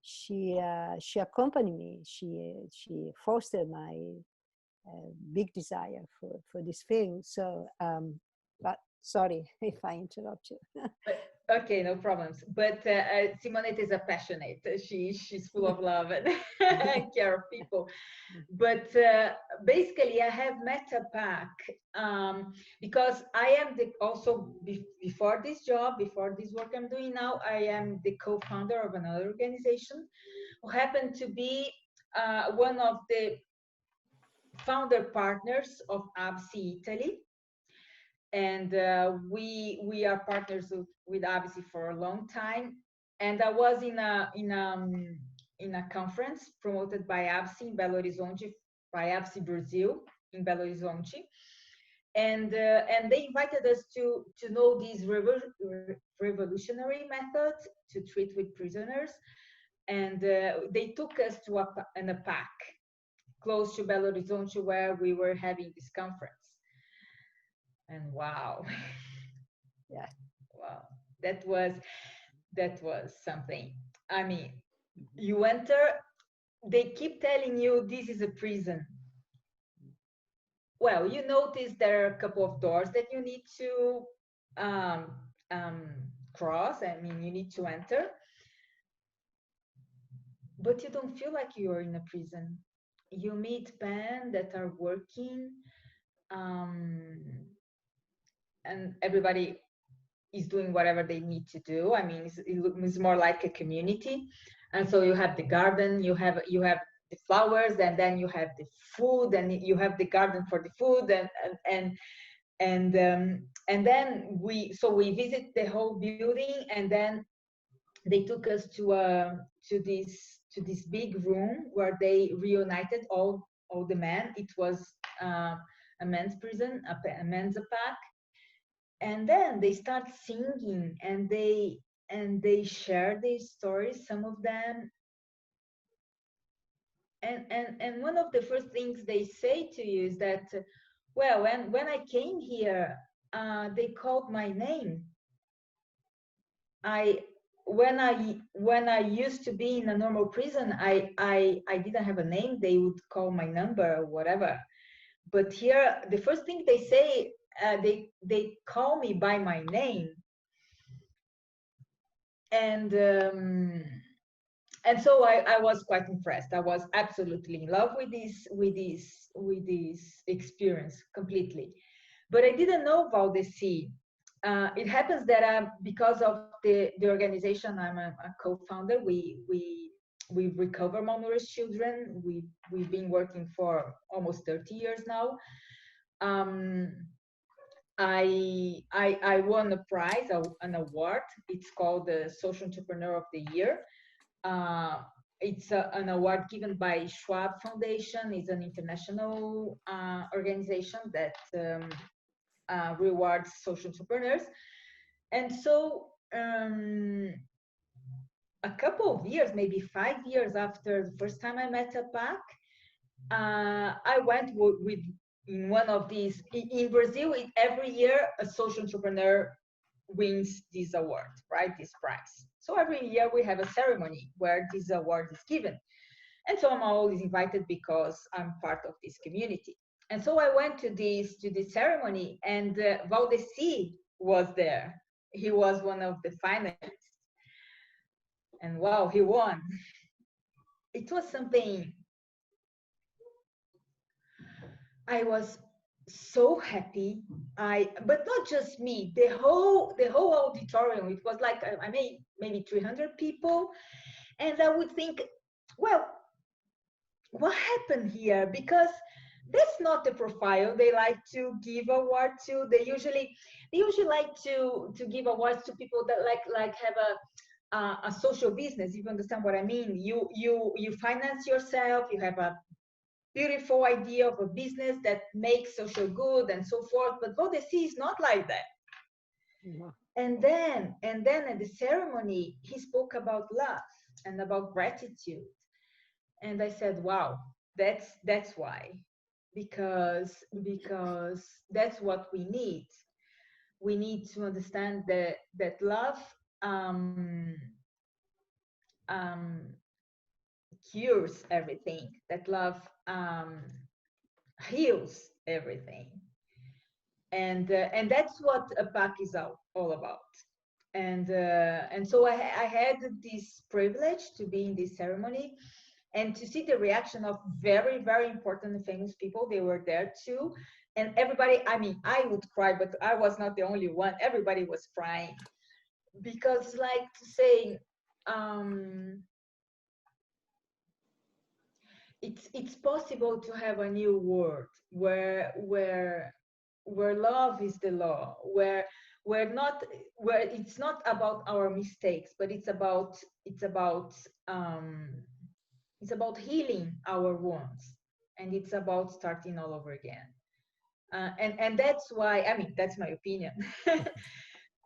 She accompanied me. She fostered my big desire for this film. So, but sorry if I interrupt you. Okay, no problems. But Simonetta is a passionate. She's full of love and care of people. But basically, I have met APAC because I am before this job, before this work I'm doing now, I am the co-founder of another organization who happened to be one of the founder partners of AVSI Italy. And we are partners with AVSI for a long time. And I was in a conference promoted by AVSI in Belo Horizonte, by AVSI Brazil in Belo Horizonte, and they invited us to know these revolutionary methods to treat with prisoners, and they took us to an APAC close to Belo Horizonte where we were having this conference. And wow, yeah, wow, that was something. I mean, you enter, they keep telling you this is a prison. Well, you notice there are a couple of doors that you need to cross. I mean, you need to enter, but you don't feel like you're in a prison. You meet men that are working, and everybody is doing whatever they need to do. I mean, it's more like a community. And so you have the garden, you have the flowers, and then you have the food, and you have the garden for the food, and then we visit the whole building, and then they took us to this big room where they reunited all the men. It was a men's prison, a men's APAC. And then they start singing, and they share their stories, some of them. And one of the first things they say to you is that, well, when I came here, they called my name. When I used to be in a normal prison, I didn't have a name. They would call my number or whatever. But here, the first thing they say, they call me by my name, and so I was quite impressed. I was absolutely in love with this experience completely. But I didn't know Valdeci. It happens that because of the organization I'm a co-founder, we recover malnourished children. We've been working for almost 30 years now. I won a prize, an award. It's called the Social Entrepreneur of the Year. It's an award given by Schwab Foundation. It's an international organization that rewards social entrepreneurs. And so a couple of years, maybe 5 years after the first time I met APAC, I went in one of these. In Brazil, every year a social entrepreneur wins this award, right? This prize. So every year we have a ceremony where this award is given. And so I'm always invited because I'm part of this community. And so I went to this ceremony, and Valdeci was there. He was one of the finalists. And wow, he won. It was something. I was so happy. But not just me, the whole auditorium. It was like, I mean, maybe 300 people. And I would think, well, what happened here? Because that's not the profile they like to give award to. They usually like to give awards to people that like have a social business. You understand what I mean? You finance yourself. You have a beautiful idea of a business that makes social good and so forth. But Valdeci is not like that. Mm-hmm. And then at the ceremony, he spoke about love and about gratitude. And I said, wow, that's why. Because that's what we need. We need to understand that love cures everything. That love heals everything. And that's what APAC is all about. And so I had this privilege to be in this ceremony and to see the reaction of very, very important and famous people. They were there too. And everybody, I mean, I would cry, but I was not the only one. Everybody was crying. Because like to say, it's possible to have a new world where love is the law, where it's not about our mistakes, but it's about healing our wounds, and it's about starting all over again. And that's why, I mean, that's my opinion.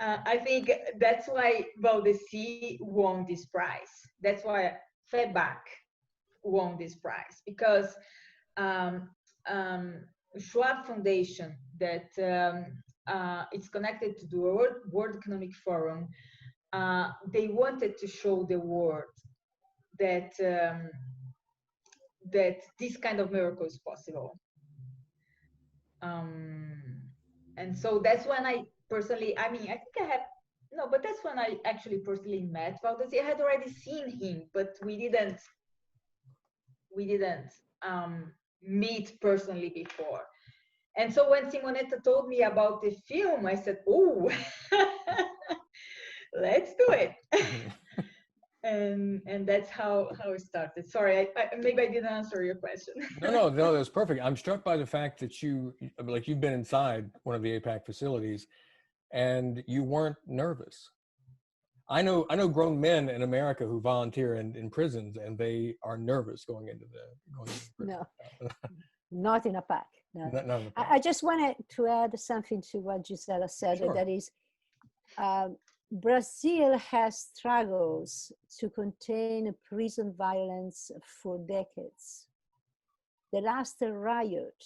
I think that's why Valdeci won this prize. That's why FBAC won this prize, because Schwab Foundation, that it's connected to the World Economic Forum, they wanted to show the world that that this kind of miracle is possible. And so that's when I personally, I mean, I think I have, no, but that's when I actually personally met Valdeci. I had already seen him, but we didn't meet personally before. And so when Simonetta told me about the film, I said, oh, let's do it. And that's how it started. Sorry, maybe I didn't answer your question. No, that's perfect. I'm struck by the fact that you've been inside one of the APAC facilities and you weren't nervous. I know grown men in America who volunteer in prisons, and they are nervous going into prison. No, not in APAC. No. Not in APAC. I just wanted to add something to what Gisela said. Sure. That is, Brazil has struggles to contain prison violence for decades. The last riot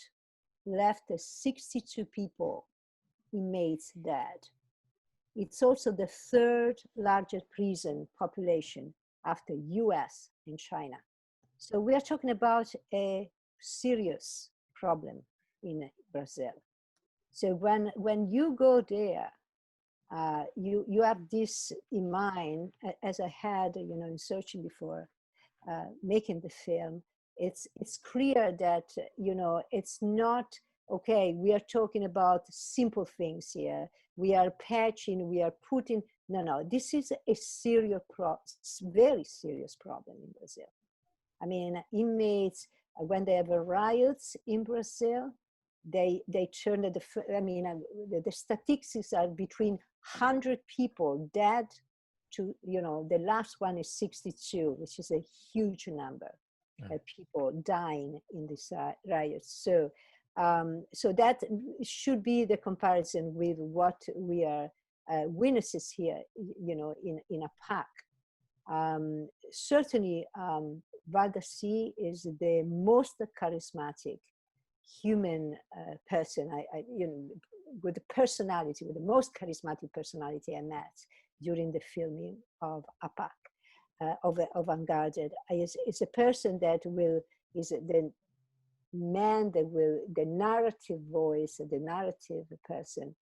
left 62 people, inmates, dead. It's also the third largest prison population after US and China. So we are talking about a serious problem in Brazil. So when you go there, you have this in mind, as I had, in searching before making the film. It's clear that, it's not, okay, we are talking about simple things here. We are patching, we are putting, no, this is a serious very serious problem in Brazil. I mean, inmates, when they have riots in Brazil, they turn the statistics are between 100 people dead to, the last one is 62, which is a huge number of people dying in these riots. So that should be the comparison with what we are witnesses here, in APAC. Certainly, Valdeci is the most charismatic human person, with the personality, with the most charismatic personality I met. during the filming of APAC, of Unguarded. It's a person that is the man that will, the narrative voice, the narrative person,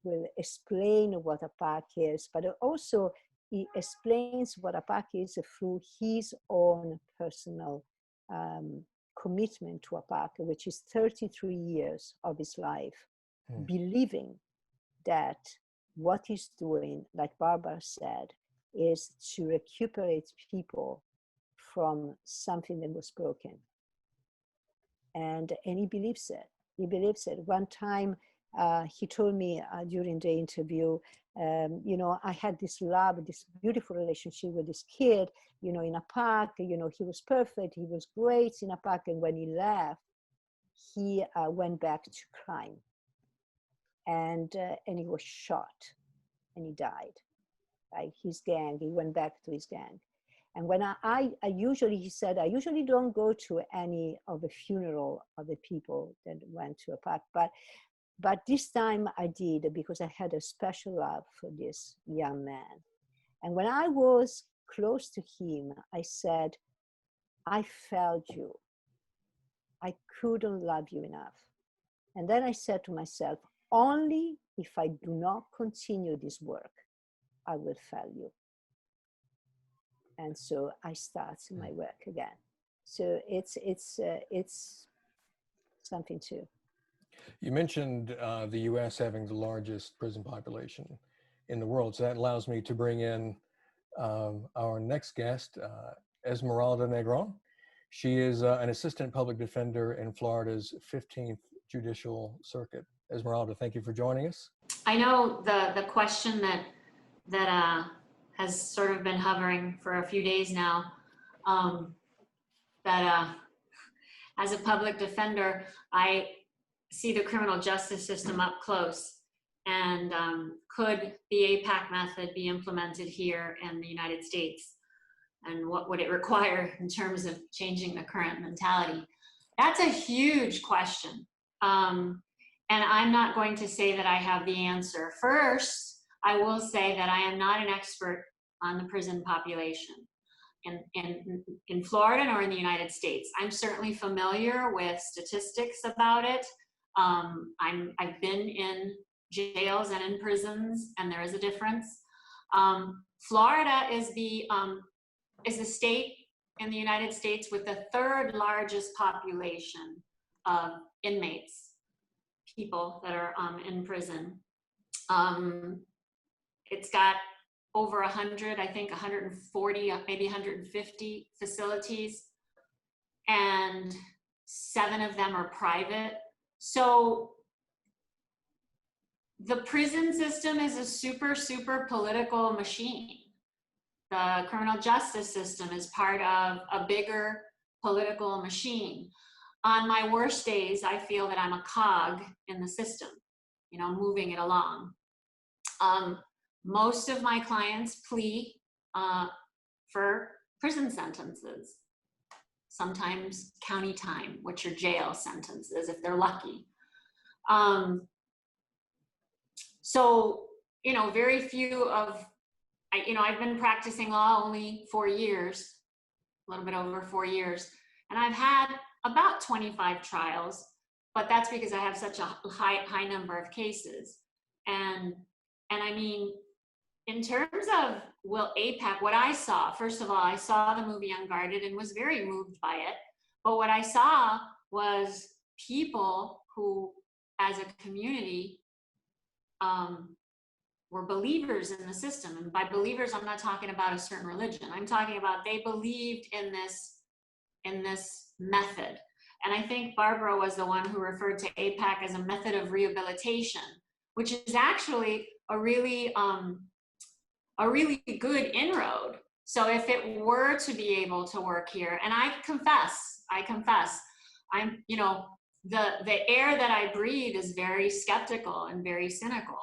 will explain what APAC is, but also he explains what APAC is through his own personal commitment to APAC, which is 33 years of his life, believing that what he's doing, like Barbara said, is to recuperate people from something that was broken. And he believes it. He believes it. One time, he told me during the interview, you know, I had this love, this beautiful relationship with this kid, you know, in APAC, you know, he was perfect, he was great in APAC, and when he left, he went back to crime. And he was shot, and he died. Right? His gang, he went back to his gang. And when I usually, he said, I usually don't go to any of the funeral of the people that went to APAC, but this time I did, because I had a special love for this young man. And when I was close to him, I said, I felt you. I couldn't love you enough. And then I said to myself, only if I do not continue this work, I will fail you. And so I start my work again. So it's something too. You mentioned the US having the largest prison population in the world. So that allows me to bring in our next guest, Esmeralda Negron. She is an assistant public defender in Florida's 15th Judicial Circuit. Esmeralda, thank you for joining us. I know the question that has sort of been hovering for a few days now, that as a public defender, I see the criminal justice system up close, and could the APAC method be implemented here in the United States? And what would it require in terms of changing the current mentality? That's a huge question. And I'm not going to say that I have the answer. First, I will say that I am not an expert on the prison population in Florida or in the United States. I'm certainly familiar with statistics about it. I've been in jails and in prisons, and there is a difference. Florida is the state in the United States with the third largest population of inmates, people that are in prison. It's got over 100, I think 140, maybe 150 facilities, and 7 of them are private. So the prison system is a super, super political machine. The criminal justice system is part of a bigger political machine. On my worst days, I feel that I'm a cog in the system, you know, moving it along. Most of my clients plea for prison sentences, sometimes county time, which are jail sentences if they're lucky. So, you know, very few of, I've been practicing law only 4 years, a little bit over 4 years, and I've had about 25 trials, but that's because I have such a high number of cases. And I mean, in terms of, will APAC, what I saw, first of all, I saw the movie Unguarded and was very moved by it. But what I saw was people who, as a community, were believers in the system. And by believers, I'm not talking about a certain religion. I'm talking about they believed in this method. And I think Barbara was the one who referred to APAC as a method of rehabilitation, which is actually a really good inroad. So if it were to be able to work here, and I confess, I'm, you know, the air that I breathe is very skeptical and very cynical.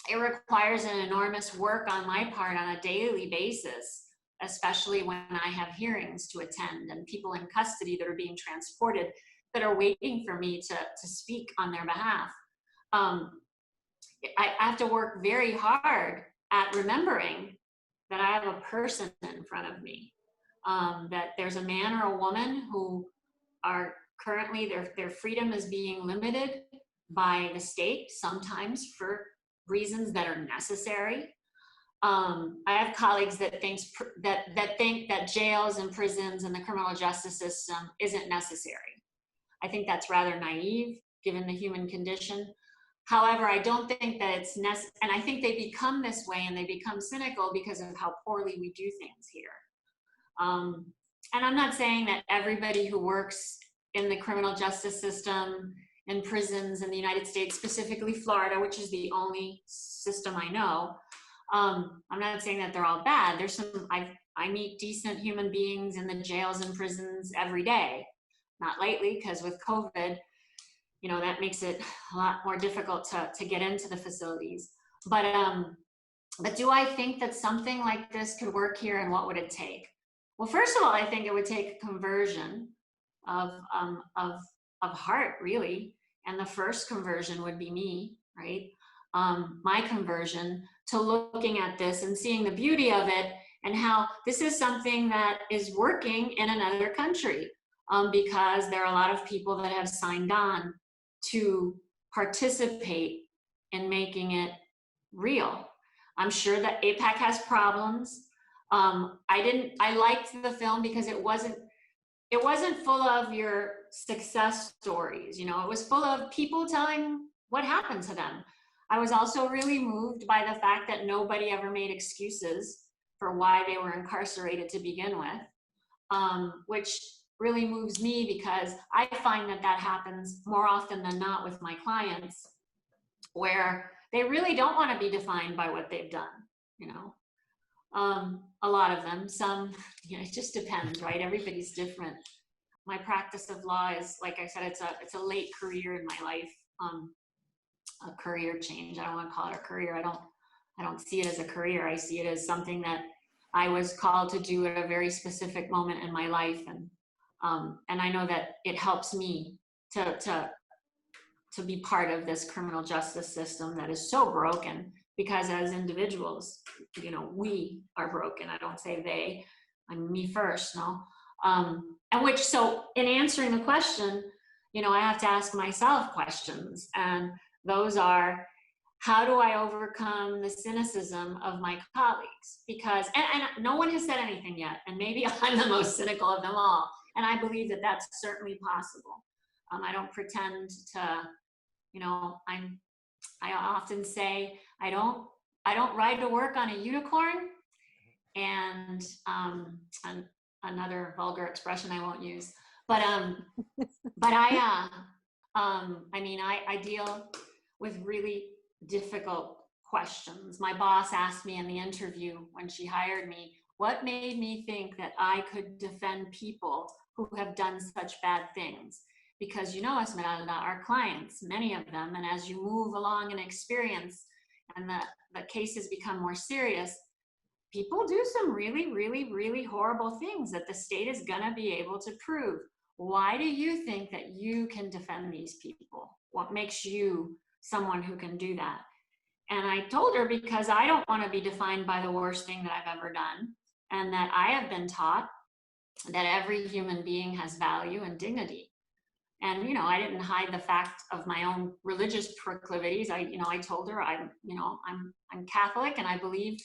It requires an enormous work on my part on a daily basis, especially when I have hearings to attend and people in custody that are being transported that are waiting for me to speak on their behalf. I have to work very hard at remembering that I have a person in front of me, that there's a man or a woman who are currently, their freedom is being limited by the state, sometimes for reasons that are necessary. I have colleagues that think that jails and prisons and the criminal justice system isn't necessary. I think that's rather naive, given the human condition. However, I don't think that it's necessary, and I think they become this way and they become cynical because of how poorly we do things here. And I'm not saying that everybody who works in the criminal justice system, in prisons in the United States, specifically Florida, which is the only system I know, I'm not saying that they're all bad. There's some, I meet decent human beings in the jails and prisons every day. Not lately, because with COVID, you know, that makes it a lot more difficult to get into the facilities. But do I think that something like this could work here, and what would it take? Well, first of all, I think it would take a conversion of heart, really. And the first conversion would be me, right? My conversion to looking at this and seeing the beauty of it, and how this is something that is working in another country, because there are a lot of people that have signed on to participate in making it real. I'm sure that APAC has problems. I liked the film because it wasn't full of your success stories, you know, it was full of people telling what happened to them. I was also really moved by the fact that nobody ever made excuses for why they were incarcerated to begin with, which really moves me, because I find that that happens more often than not with my clients, where they really don't want to be defined by what they've done, you know. A lot of them, some, you know, it just depends, right? Everybody's different. My practice of law is, like I said, it's a late career in my life, a career change. I don't want to call it a career. I don't see it as a career. I see it as something that I was called to do at a very specific moment in my life, and I know that it helps me to be part of this criminal justice system that is so broken, because as individuals, you know, we are broken. I don't say they, I'm me first, no? And which, so in answering the question, you know, I have to ask myself questions, and those are, how do I overcome the cynicism of my colleagues? Because, and no one has said anything yet, and maybe I'm the most cynical of them all, and I believe that that's certainly possible. I don't pretend to, you know, I often say, I don't ride to work on a unicorn, and another vulgar expression I won't use, but I mean, I deal with really difficult questions. My boss asked me in the interview when she hired me, what made me think that I could defend people who have done such bad things? Because, you know, Esmeralda, our clients, many of them, and as you move along in experience and the cases become more serious, people do some really, really, really horrible things that the state is gonna be able to prove. Why do you think that you can defend these people? What makes you someone who can do that? And I told her, because I don't want to be defined by the worst thing that I've ever done, and that I have been taught that every human being has value and dignity. And, you know, I didn't hide the fact of my own religious proclivities. I told her I'm Catholic, and I believe,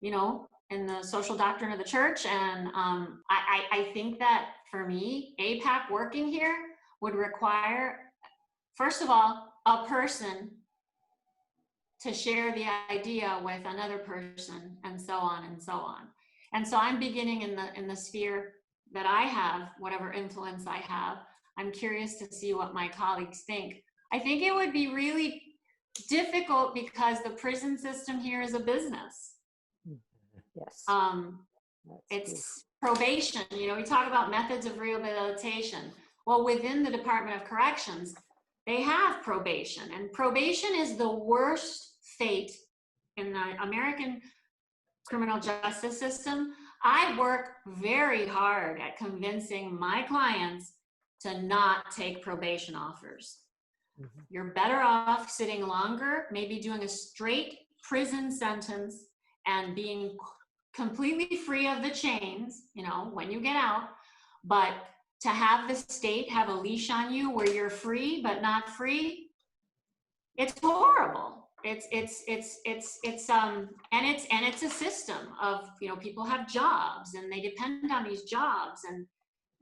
you know, in the social doctrine of the church. And I think that for me, APAC working here would require, first of all, a person to share the idea with another person, and so on and so on. And so I'm beginning in the sphere that I have, whatever influence I have. I'm curious to see what my colleagues think. I think it would be really difficult because the prison system here is a business. Yes. It's probation. You know, we talk about methods of rehabilitation. Well, within the Department of Corrections, they have probation, and probation is the worst fate in the American criminal justice system. I work very hard at convincing my clients to not take probation offers. You're better off sitting longer, maybe doing a straight prison sentence and being completely free of the chains, you know, when you get out. But to have the state have a leash on you where you're free but not free, it's horrible. It's a system of, you know, people have jobs and they depend on these jobs, and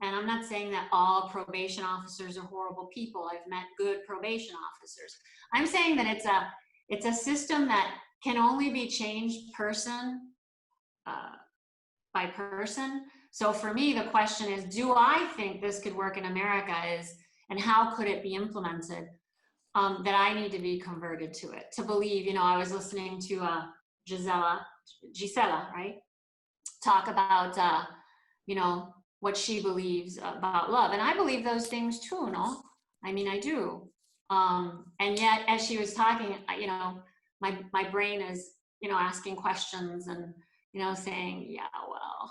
I'm not saying that all probation officers are horrible people. I've met good probation officers. I'm saying that it's a system that can only be changed person by person. So for me, the question is, do I think this could work in America, and how could it be implemented? That I need to be converted to it, to believe, you know, I was listening to Gisela, right? Talk about, you know, what she believes about love. And I believe those things too, no? I mean, I do. And yet, as she was talking, you know, my brain is, you know, asking questions and, you know, saying, yeah, well,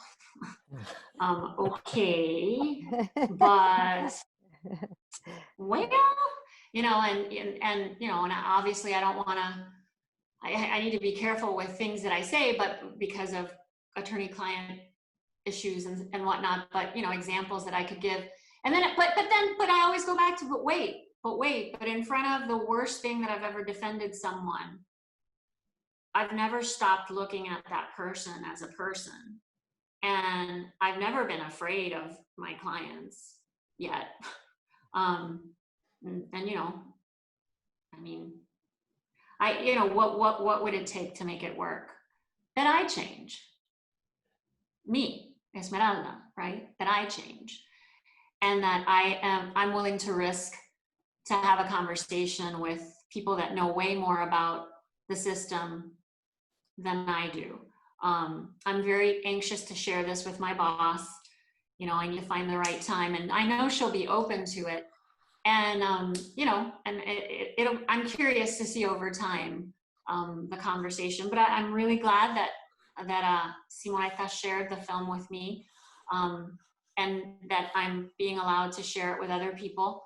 okay, but, well, you know, and you know, and obviously I don't want to, I need to be careful with things that I say, but because of attorney-client issues and whatnot, but, you know, examples that I could give. And then, but I always go back to, but in front of the worst thing that I've ever defended someone, I've never stopped looking at that person as a person. And I've never been afraid of my clients yet. And you know, I mean, you know, what would it take to make it work? That I change. Me, Esmeralda, right? That I change. And that I'm willing to risk to have a conversation with people that know way more about the system than I do. I'm very anxious to share this with my boss. You know, I need to find the right time, and I know she'll be open to it. And, you know, and I'm curious to see over time the conversation, but I'm really glad that Simonetta shared the film with me, and that I'm being allowed to share it with other people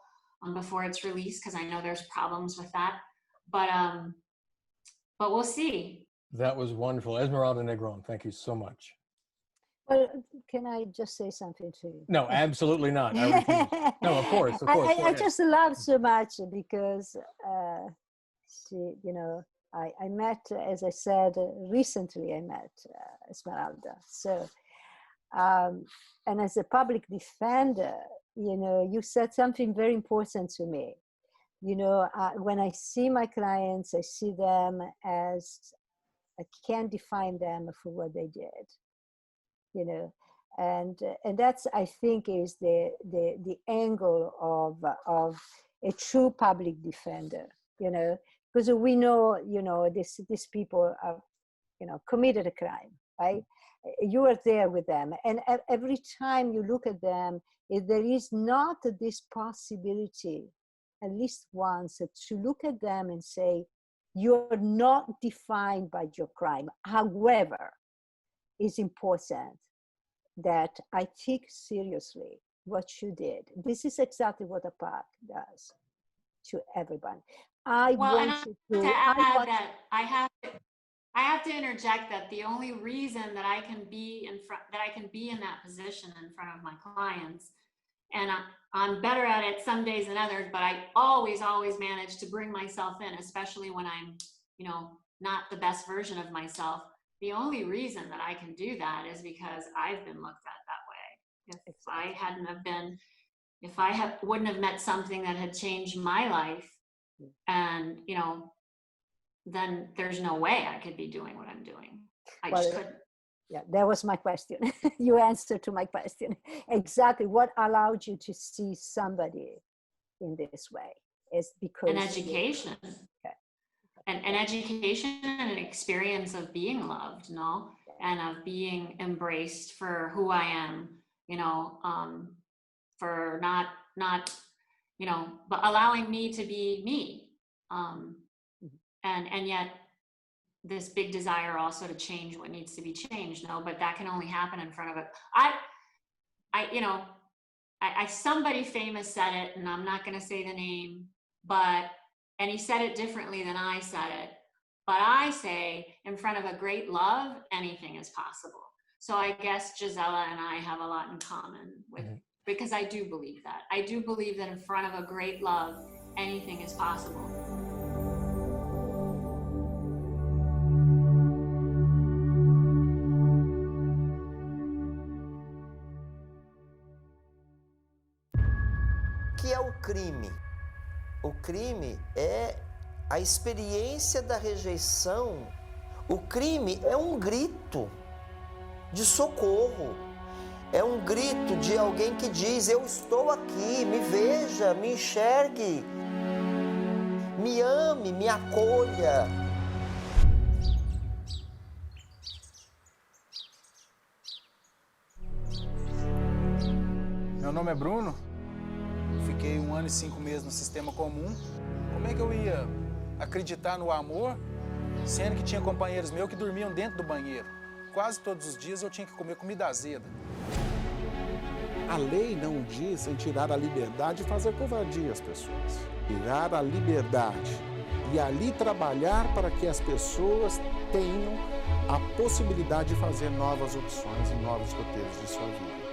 before it's released, because I know there's problems with that. But we'll see. That was wonderful. Esmeralda Negron, thank you so much. Well, can I just say something to you? No, absolutely not. I refuse. No, of course. I just love so much because she, you know, I met, as I said, recently I met Esmeralda. So, and as a public defender, you know, you said something very important to me. You know, when I see my clients, I see them as, I can't define them for what they did. You know, and that's, I think, is the angle of a true public defender. You know, because we know, you know, these people have, you know, committed a crime, right? You are there with them, and every time you look at them, if there is not this possibility, at least once, to look at them and say, you're not defined by your crime. However, it's important that I take seriously what you did. This is exactly what APAC does to everyone. I have to interject that the only reason that I can be in that position in front of my clients, and I'm better at it some days than others, but I always manage to bring myself in, especially when I'm, you know, not the best version of myself. The only reason that I can do that is because I've been looked at that way. If I hadn't have been, wouldn't have met something that had changed my life, and, you know, then there's no way I could be doing what I'm doing. I just couldn't. Yeah, that was my question. You answered to my question. Exactly. What allowed you to see somebody in this way is because an education. Okay. An education and an experience of being loved, no? And of being embraced for who I am, you know, for not, you know, but allowing me to be me. And yet this big desire also to change what needs to be changed, no? But that can only happen in front of it. You know, somebody famous said it, and I'm not going to say the name, and he said it differently than I said it. But I say, in front of a great love, anything is possible. So I guess Gisela and I have a lot in common with, because I do believe that. I do believe that in front of a great love, anything is possible. O que é o crime? O crime é a experiência da rejeição. O crime é um grito de socorro. É um grito de alguém que diz: eu estou aqui, me veja, me enxergue, me ame, me acolha. Meu nome é Bruno. Fiquei 1 ano e 5 meses no sistema comum. Como é que eu ia acreditar no amor, sendo que tinha companheiros meus que dormiam dentro do banheiro? Quase todos os dias eu tinha que comer comida azeda. A lei não diz em tirar a liberdade e fazer covardia às pessoas. Tirar a liberdade e ali trabalhar para que as pessoas tenham a possibilidade de fazer novas opções e novos roteiros de sua vida.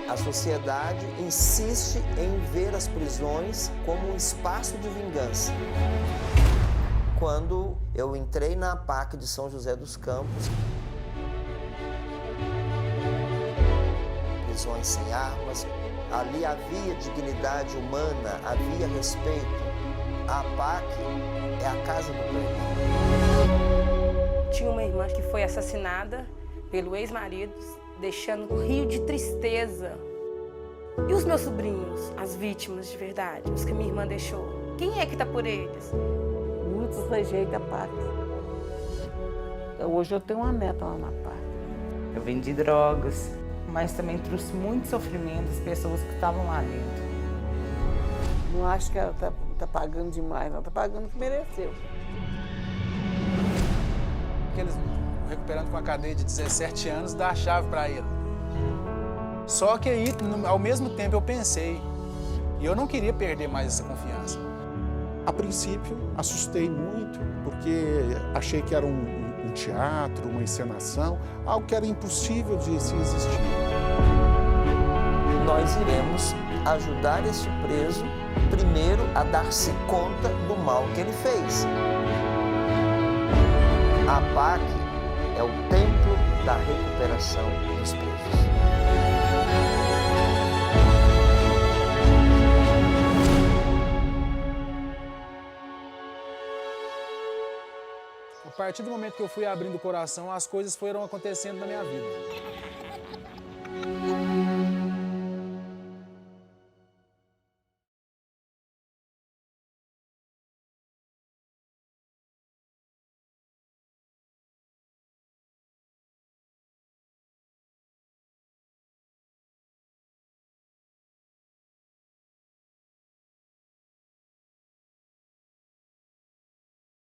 A sociedade insiste em ver as prisões como um espaço de vingança. Quando eu entrei na APAC de São José dos Campos, prisões sem armas, ali havia dignidade humana, havia respeito. A APAC é a casa do Berden. Tinha uma irmã que foi assassinada pelo ex-marido, deixando um rio de tristeza. E os meus sobrinhos, as vítimas de verdade, os que minha irmã deixou? Quem é que está por eles? Muitos rejeitam a PAC. Hoje eu tenho uma neta lá na PAC. Eu vendi drogas, mas também trouxe muito sofrimento às pessoas que estavam lá dentro. Não acho que ela tá pagando demais, ela tá pagando o que mereceu. Eles recuperando com a cadeia de 17 anos, dá a chave para ele. Só que aí, ao mesmo tempo, eu pensei, e eu não queria perder mais essa confiança. A princípio, assustei muito, porque achei que era um teatro, uma encenação, algo que era impossível de se existir. Nós iremos ajudar esse preso, primeiro, a dar-se conta do mal que ele fez. A APAC é o templo da recuperação dos presos. A partir do momento que eu fui abrindo o coração, as coisas foram acontecendo na minha vida.